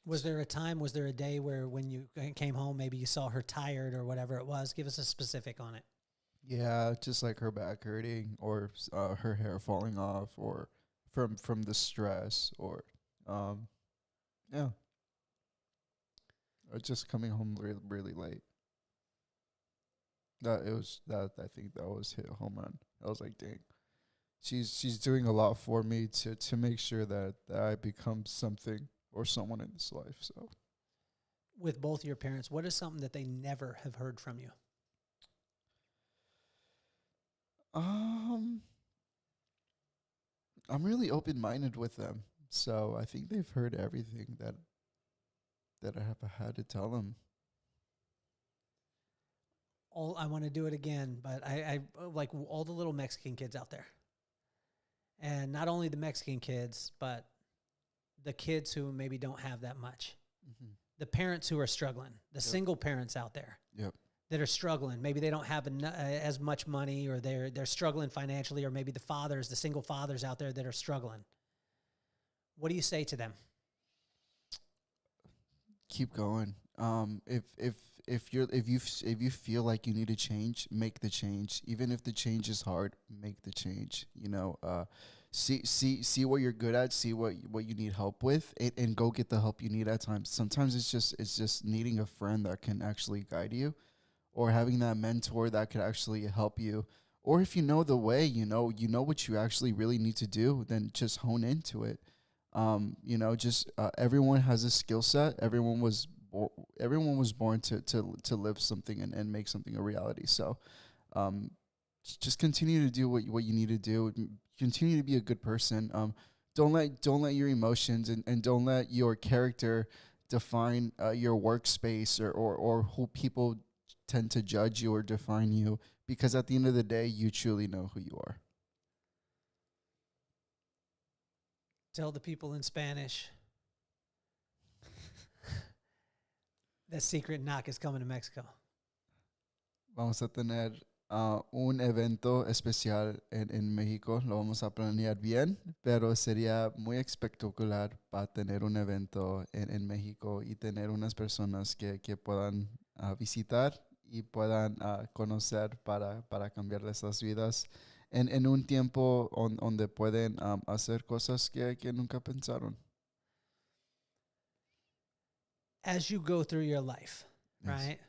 Was there a time, was there a day where when you came home, maybe you saw her tired or whatever it was? Give us a specific on it. Yeah, just like her back hurting, or her hair falling off, or from the stress, or yeah, or just coming home really late. I think that was hit home run. I was like, dang, she's doing a lot for me to make sure that I become something or someone in this life. So, With both your parents, what is something that they never have heard from you? I'm really open minded with them, so I think they've heard everything that I have had to tell them. I want to do it again, but I like all the little Mexican kids out there. And not only the Mexican kids, but the kids who maybe don't have that much. Mm-hmm. The parents who are struggling, the single parents out there Yep. that are struggling. Maybe they don't have as much money, or they're struggling financially, or maybe the single fathers out there that are struggling. What do you say to them? Keep going. If you feel like you need to change, make the change. Even if the change is hard, make the change. See what you're good at, see what you need help with, and go get the help you need at times. Sometimes it's just needing a friend that can actually guide you, or having that mentor that could actually help you. Or if you know the way, you know what you actually really need to do, then just hone into it. Everyone has a skill set. Everyone was born to live something and make something a reality. So, just continue to do what you need to do. Continue to be a good person. Don't let your emotions and don't let your character define your workspace or who people tend to judge you or define you. Because at the end of the day, you truly know who you are. Tell the people in Spanish that Secret Knock is coming to Mexico. Vamos a tener un evento especial en México. Lo vamos a planear bien, pero sería muy espectacular para tener un evento en México y tener unas personas que puedan visitar y puedan conocer para cambiarles las vidas en un tiempo donde pueden hacer cosas que nunca pensaron. As you go through your life, Yes. right?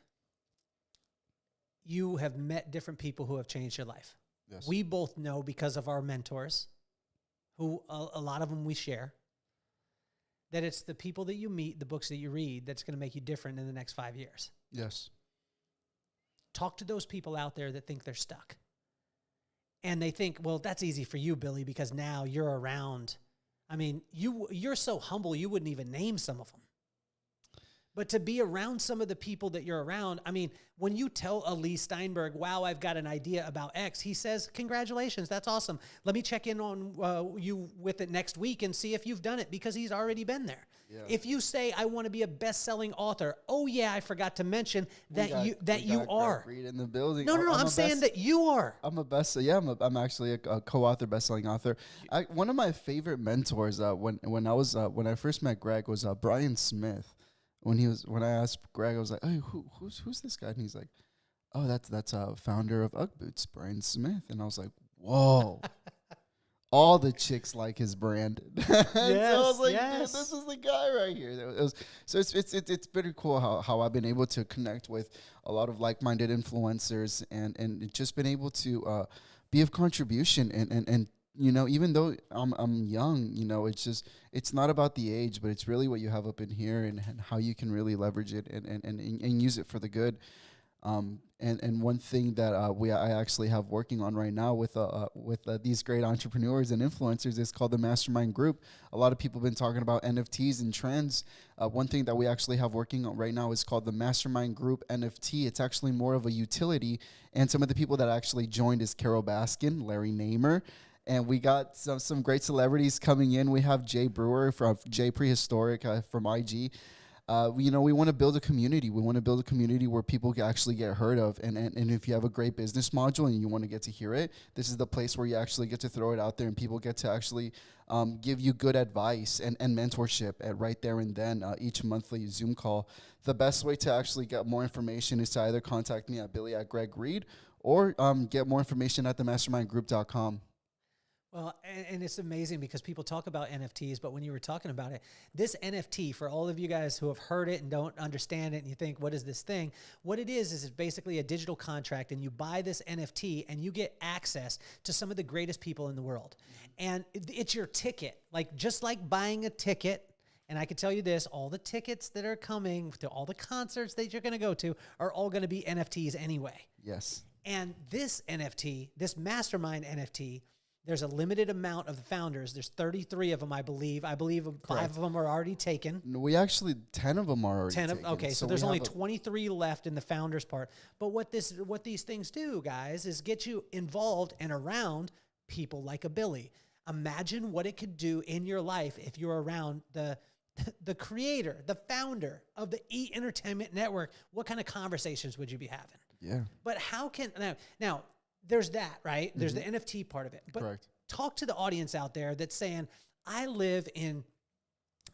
You have met different people who have changed your life. Yes. We both know because of our mentors, who a lot of them we share, that it's the people that you meet, the books that you read, that's going to make you different in the next 5 years. Yes. Talk to those people out there that think they're stuck. And they think, well, that's easy for you, Billy, because now you're around. I mean, you're so humble, you wouldn't even name some of them. But to be around some of the people that you're around, I mean, when you tell Ali Steinberg, wow, I've got an idea about X, he says, congratulations, that's awesome. Let me check in on you with it next week and see if you've done it, because he's already been there. Yeah. If you say, I want to be a best-selling author, oh yeah, I forgot to mention that you are. Read in the building. No, I'm saying that you are. I'm I'm actually a co-author, best-selling author. One of my favorite mentors when I first met Greg was Brian Smith. When I asked Greg, I was like, "Hey, who's this guy?" And he's like, "Oh, that's a founder of UGG Boots, Brian Smith." And I was like, "Whoa." All the chicks like his brand. Yes, so I was like, yes. Dude, this is the guy right here. It's pretty cool how I've been able to connect with a lot of like-minded influencers and just been able to be of contribution and even though I'm young, it's not about the age, but it's really what you have up in here and how you can really leverage it and use it for the good. And one thing that I actually have working on right now with these great entrepreneurs and influencers is called the Mastermind Group. A lot of people have been talking about NFTs and trends. One thing that we actually have working on right now is called the Mastermind Group NFT. It's actually more of a utility, and some of the people that actually joined is Carol Baskin, Larry Namer, and we got some great celebrities coming in. We have Jay Brewer from Jay Prehistoric from IG. We want to build a community. We want to build a community where people can actually get heard of. And if you have a great business module and you want to get to hear it, this is the place where you actually get to throw it out there and people get to actually give you good advice and mentorship right there and then, each monthly Zoom call. The best way to actually get more information is to either contact me at Billy@GregReed or get more information at themastermindgroup.com. Well, and it's amazing because people talk about NFTs, but when you were talking about it, this NFT, for all of you guys who have heard it and don't understand it and you think, what is this thing? What it is it's basically a digital contract, and you buy this NFT and you get access to some of the greatest people in the world. And it's your ticket, just like buying a ticket. And I can tell you this, all the tickets that are coming to all the concerts that you're going to go to are all going to be NFTs anyway. Yes. And this NFT, this Mastermind NFT, there's a limited amount of the founders. There's 33 of them, I believe. I believe Correct. 5 of them are already taken. No, 10 of them are already taken. Okay, so there's only 23 left in the founders part. But what these things do, guys, is get you involved and around people like a Billy. Imagine what it could do in your life if you're around the creator, the founder of the E! Entertainment Network. What kind of conversations would you be having? Yeah. But how can now there's that, right? There's the NFT part of it. But Correct. Talk to the audience out there that's saying, I live in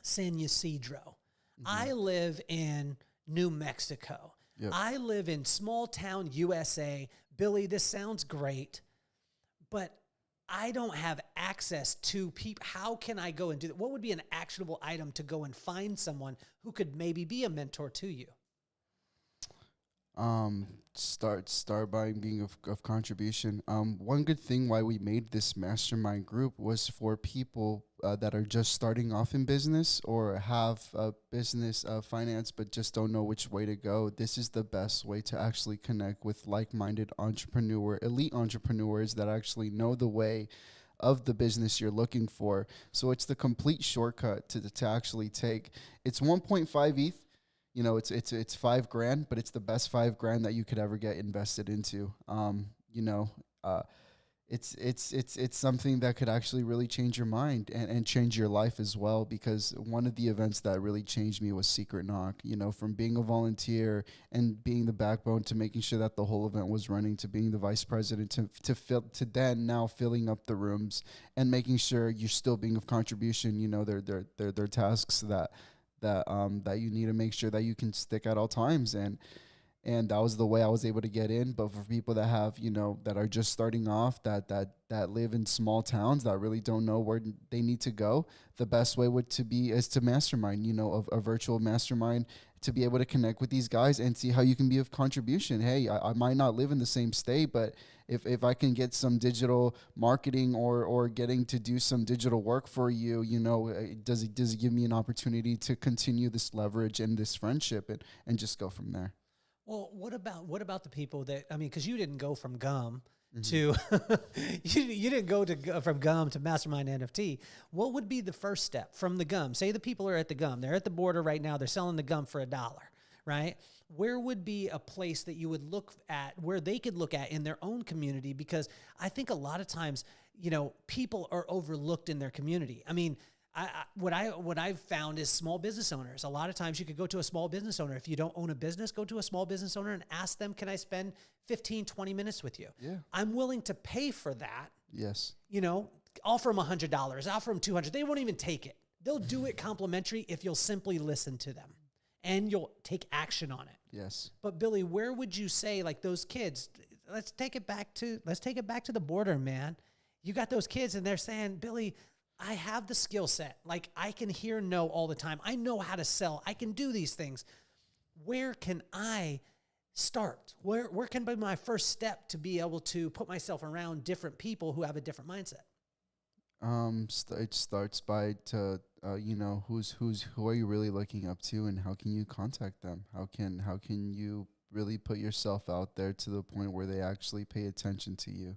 San Ysidro. I live in New Mexico. Yep. I live in small town USA. Billy, this sounds great, but I don't have access to people. How can I go and do that? What would be an actionable item to go and find someone who could maybe be a mentor to you? Start by being of contribution. One good thing why we made this mastermind group was for people that are just starting off in business or have a business finance but just don't know which way to go. This is the best way to actually connect with like-minded elite entrepreneurs that actually know the way of the business you're looking for. So it's the complete shortcut to actually take. It's 1.5 ETH. It's $5,000, but it's the best $5,000 that you could ever get invested into. It's something that could actually really change your mind and change your life as well. Because one of the events that really changed me was Secret Knock. From being a volunteer and being the backbone to making sure that the whole event was running, to being the vice president, to then now filling up the rooms and making sure you're still being of contribution. They're tasks that you need to make sure that you can stick at all times. And that was the way I was able to get in. But for people that have, that are just starting off, that live in small towns, that really don't know where they need to go, the best way is to mastermind, a virtual mastermind, to be able to connect with these guys and see how you can be of contribution. Hey, I might not live in the same state, but if I can get some digital marketing or getting to do some digital work for you, does it give me an opportunity to continue this leverage and this friendship and just go from there? Well, what about the people that, because you didn't go from gum to, you didn't go from gum to Mastermind NFT. What would be the first step from the gum? Say the people are at the gum. They're at the border right now. They're selling the gum for $1, right? Where would be a place that you would look at where they could look at in their own community? Because I think a lot of times, people are overlooked in their community. What I've found is small business owners. A lot of times you could go to a small business owner. If you don't own a business, go to a small business owner and ask them, can I spend 15, 20 minutes with you? Yeah. I'm willing to pay for that. Yes. Offer them $100, offer them $200. They won't even take it. They'll do it complimentary if you'll simply listen to them and you'll take action on it. Yes. But Billy, where would you say, like, those kids, let's take it back to the border, man. You got those kids and they're saying, Billy, I have the skill set. Like, I can hear no all the time. I know how to sell. I can do these things. Where can I start? Where can be my first step to be able to put myself around different people who have a different mindset? It starts by who are you really looking up to, and how can you contact them? How can you really put yourself out there to the point where they actually pay attention to you.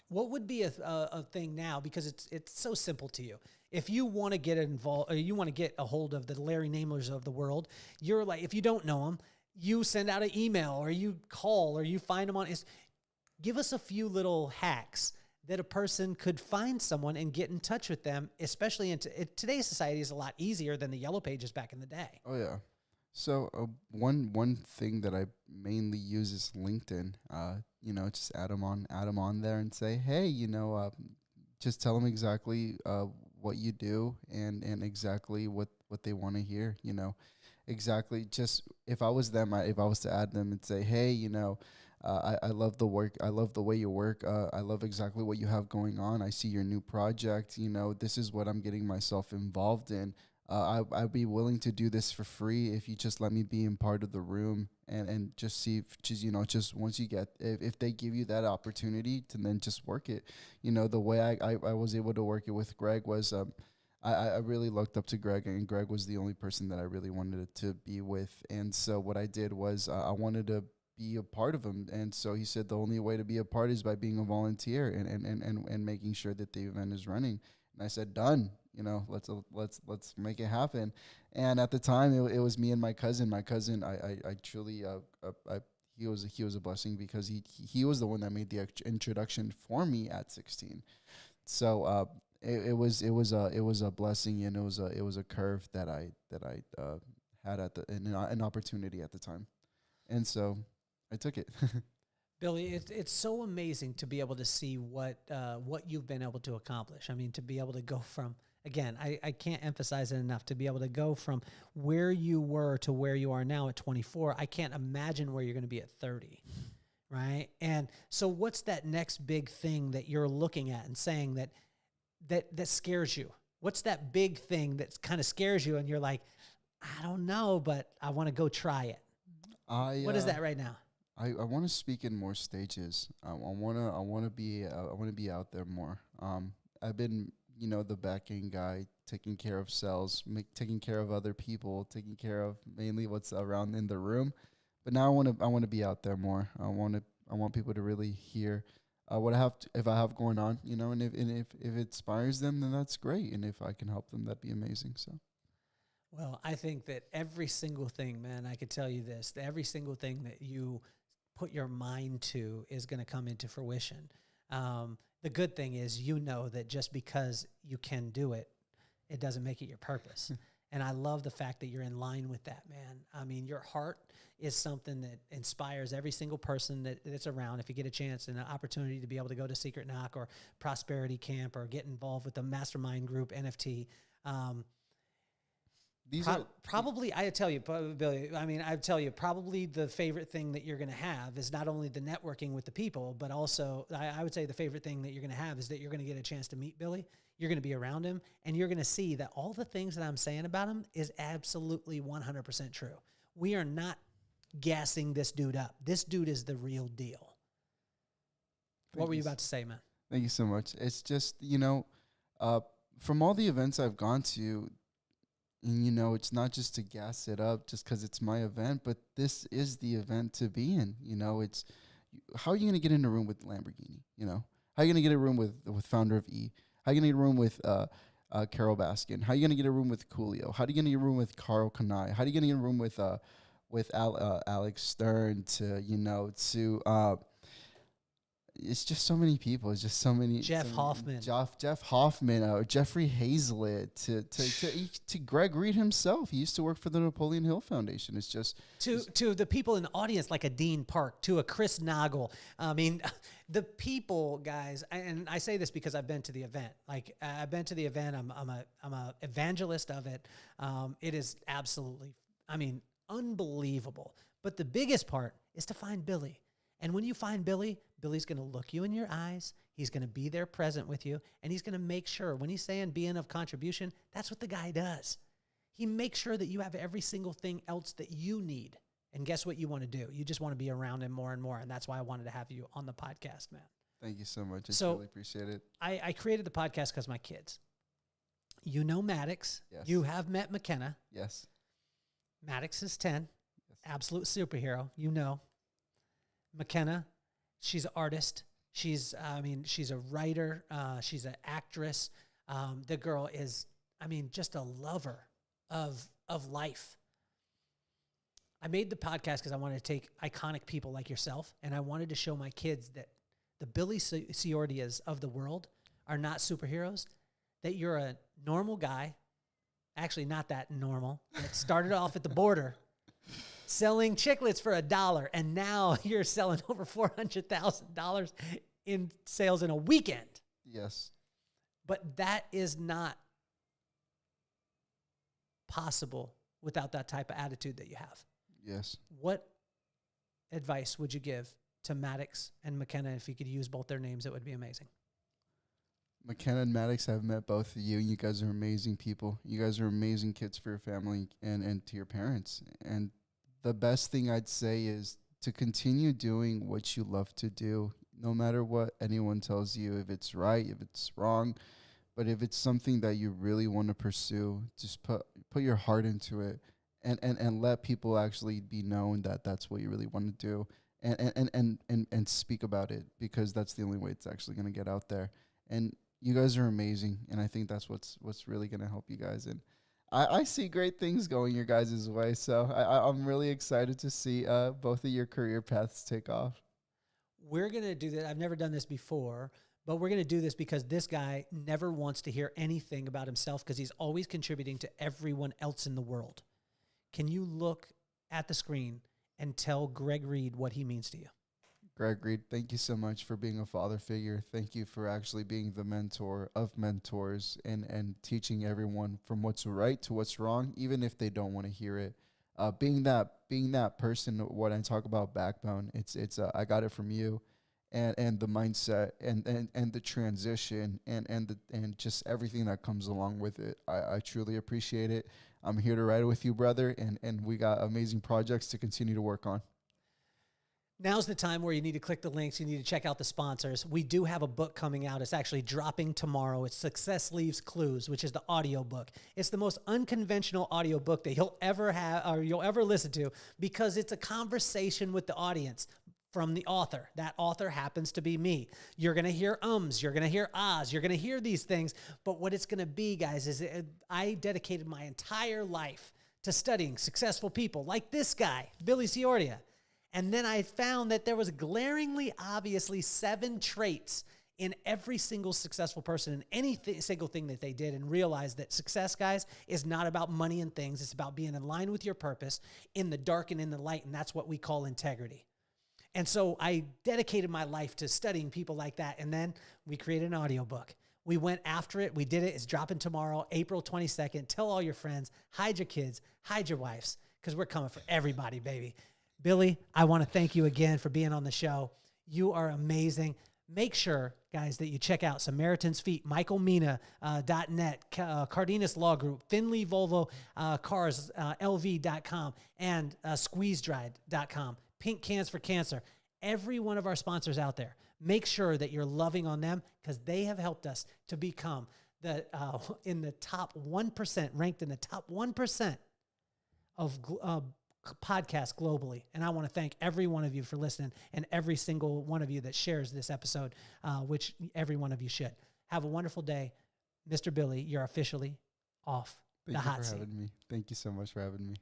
What would be a thing now, because it's so simple to you. If you want to get involved, or you want to get a hold of the Larry Namlers of the world, you're like, if you don't know them, you send out an email or you call or you find them on. Give us a few little hacks that a person could find someone and get in touch with them, especially in today's society is a lot easier than the Yellow Pages back in the day. Oh yeah. So one thing that I mainly use is LinkedIn. Just add them on there and say, hey, just tell them exactly what you do and exactly what they want to hear. Exactly. Just if I was them, if I was to add them and say, hey, I love the work. I love the way you work. I love exactly what you have going on. I see your new project. This is what I'm getting myself involved in. I'd be willing to do this for free if you just let me be in part of the room and just see if just once you get, if they give you that opportunity to then just work it. The way I was able to work it with Greg was, I really looked up to Greg, and Greg was the only person that I really wanted to be with. And so what I did was I wanted to be a part of him. And so he said the only way to be a part is by being a volunteer and making sure that the event is running. And I said, done. Let's make it happen. And at the time, it was me and my cousin. My cousin, I truly, he was a blessing because he was the one that made the introduction for me at 16. So it was a blessing, and it was a curve that I had an opportunity at the time, and so I took it. Billy, it's so amazing to be able to see what you've been able to accomplish. I mean, to be able to go from, again, I can't emphasize it enough, to be able to go from where you were to where you are now at 24. I can't imagine where you're going to be at 30, right? And so what's that next big thing that you're looking at and saying that scares you? What's that big thing that kind of scares you and you're like, I don't know, but I want to go try it? What is that right now? I want to speak in more stages. I want to be out there more. I've been, the back-end guy, taking care of sales, taking care of other people, taking care of mainly what's around in the room. But now I want to be out there more. I want people to really hear what I have if I have going on, and if it inspires them, then that's great. And if I can help them, that'd be amazing. So. Well, I think that every single thing, man, I could tell you this, that every single thing that you put your mind to is going to come into fruition. The good thing is, that just because you can do it, it doesn't make it your purpose. And I love the fact that you're in line with that, man. I mean, your heart is something that inspires every single person that's around. If you get a chance and an opportunity to be able to go to Secret Knock or Prosperity Camp or get involved with the Mastermind Group, NFT, probably, I tell you, Billy, I tell you, probably the favorite thing that you're going to have is not only the networking with the people, but also I would say the favorite thing that you're going to have is that you're going to get a chance to meet Billy. You're going to be around him, and you're going to see that all the things that I'm saying about him is absolutely 100% true. We are not gassing this dude up. This dude is the real deal. What were you about to say, man? Thank you so much. It's just, from all the events I've gone to, and, it's not just to gas it up just because it's my event, but this is the event to be in. It's how are you going to get in a room with Lamborghini? How are you going to get a room with founder of E? How are you going to get a room with Carol Baskin? How are you going to get a room with Coolio? How are you going to get a room with Carl Kanai? How are you going to get a room with Alex Stern it's just so many people. It's just so many. Jeff Hoffman, Jeffrey Hazlett, to Greg Reed himself. He used to work for the Napoleon Hill Foundation. It's just to the people in the audience, like a Dean Park, to a Chris Nagel. I mean, the people, guys. And I say this because I've been to the event. Like I've been to the event. I'm a evangelist of it. It is absolutely, unbelievable. But the biggest part is to find Billy. And when you find Billy, Billy's going to look you in your eyes. He's going to be there present with you. And he's going to make sure when he's saying being of contribution, that's what the guy does. He makes sure that you have every single thing else that you need. And guess what you want to do? You just want to be around him more and more. And that's why I wanted to have you on the podcast, man. Thank you so much. I really appreciate it. I created the podcast because my kids. You know Maddox. Yes. You have met McKenna. Yes. Maddox is 10. Yes. Absolute superhero. You know. McKenna, she's an artist. She's a writer. She's an actress. The girl is, just a lover of life. I made the podcast because I wanted to take iconic people like yourself, and I wanted to show my kids that the Billy Siordias of the world are not superheroes, that you're a normal guy, actually not that normal, that started off at the border selling chiclets for $1, and now you're selling over $400,000 in sales in a weekend. Yes. But that is not possible without that type of attitude that you have. Yes. What advice would you give to Maddox and McKenna? If you could use both their names, it would be amazing. McKenna and Maddox, I've met both of you. You guys are amazing people. You guys are amazing kids for your family and to your parents. And the best thing I'd say is to continue doing what you love to do, no matter what anyone tells you, if it's right, if it's wrong. But if it's something that you really want to pursue, just put your heart into it and let people actually be known that that's what you really want to do and speak about it, because that's the only way it's actually going to get out there. And you guys are amazing, and I think that's what's really going to help you guys. And I see great things going your guys' way, so I'm really excited to see both of your career paths take off. We're going to do that. I've never done this before, but we're going to do this because this guy never wants to hear anything about himself because he's always contributing to everyone else in the world. Can you look at the screen and tell Greg Reed what he means to you? Greg Reed, thank you so much for being a father figure. Thank you for actually being the mentor of mentors and teaching everyone from what's right to what's wrong, even if they don't want to hear it. Being that person, what I talk about backbone, it's I got it from you, and the mindset and the transition and just everything that comes along with it. I truly appreciate it. I'm here to ride with you, brother, and we got amazing projects to continue to work on. Now's the time where you need to click the links. You need to check out the sponsors. We do have a book coming out. It's actually dropping tomorrow. It's Success Leaves Clues, which is the audio book. It's the most unconventional audio book that you'll ever have or you'll ever listen to, because it's a conversation with the audience from the author. That author happens to be me. You're going to hear ums. You're going to hear ahs. You're going to hear these things. But what it's going to be, guys, is I dedicated my entire life to studying successful people like this guy, Billy Siordia. And then I found that there was glaringly, obviously, 7 traits in every single successful person in any single thing that they did, and realized that success, guys, is not about money and things. It's about being in line with your purpose in the dark and in the light, and that's what we call integrity. And so I dedicated my life to studying people like that, and then we created an audiobook. We went after it. We did it. It's dropping tomorrow, April 22nd. Tell all your friends. Hide your kids. Hide your wives, because we're coming for everybody, baby. Billy, I want to thank you again for being on the show. You are amazing. Make sure, guys, that you check out Samaritans Feet, michaelmina.net, Cardenas Law Group, Finley Volvo Cars, LV.com, and squeezedried.com, Pink Cans for Cancer. Every one of our sponsors out there, make sure that you're loving on them, because they have helped us to become in the top 1%, ranked in the top 1% of podcast globally. And I want to thank every one of you for listening, and every single one of you that shares this episode, which every one of you should. Have a wonderful day. Mr. Billy, you're officially off the hot seat. Thank you so much for having me.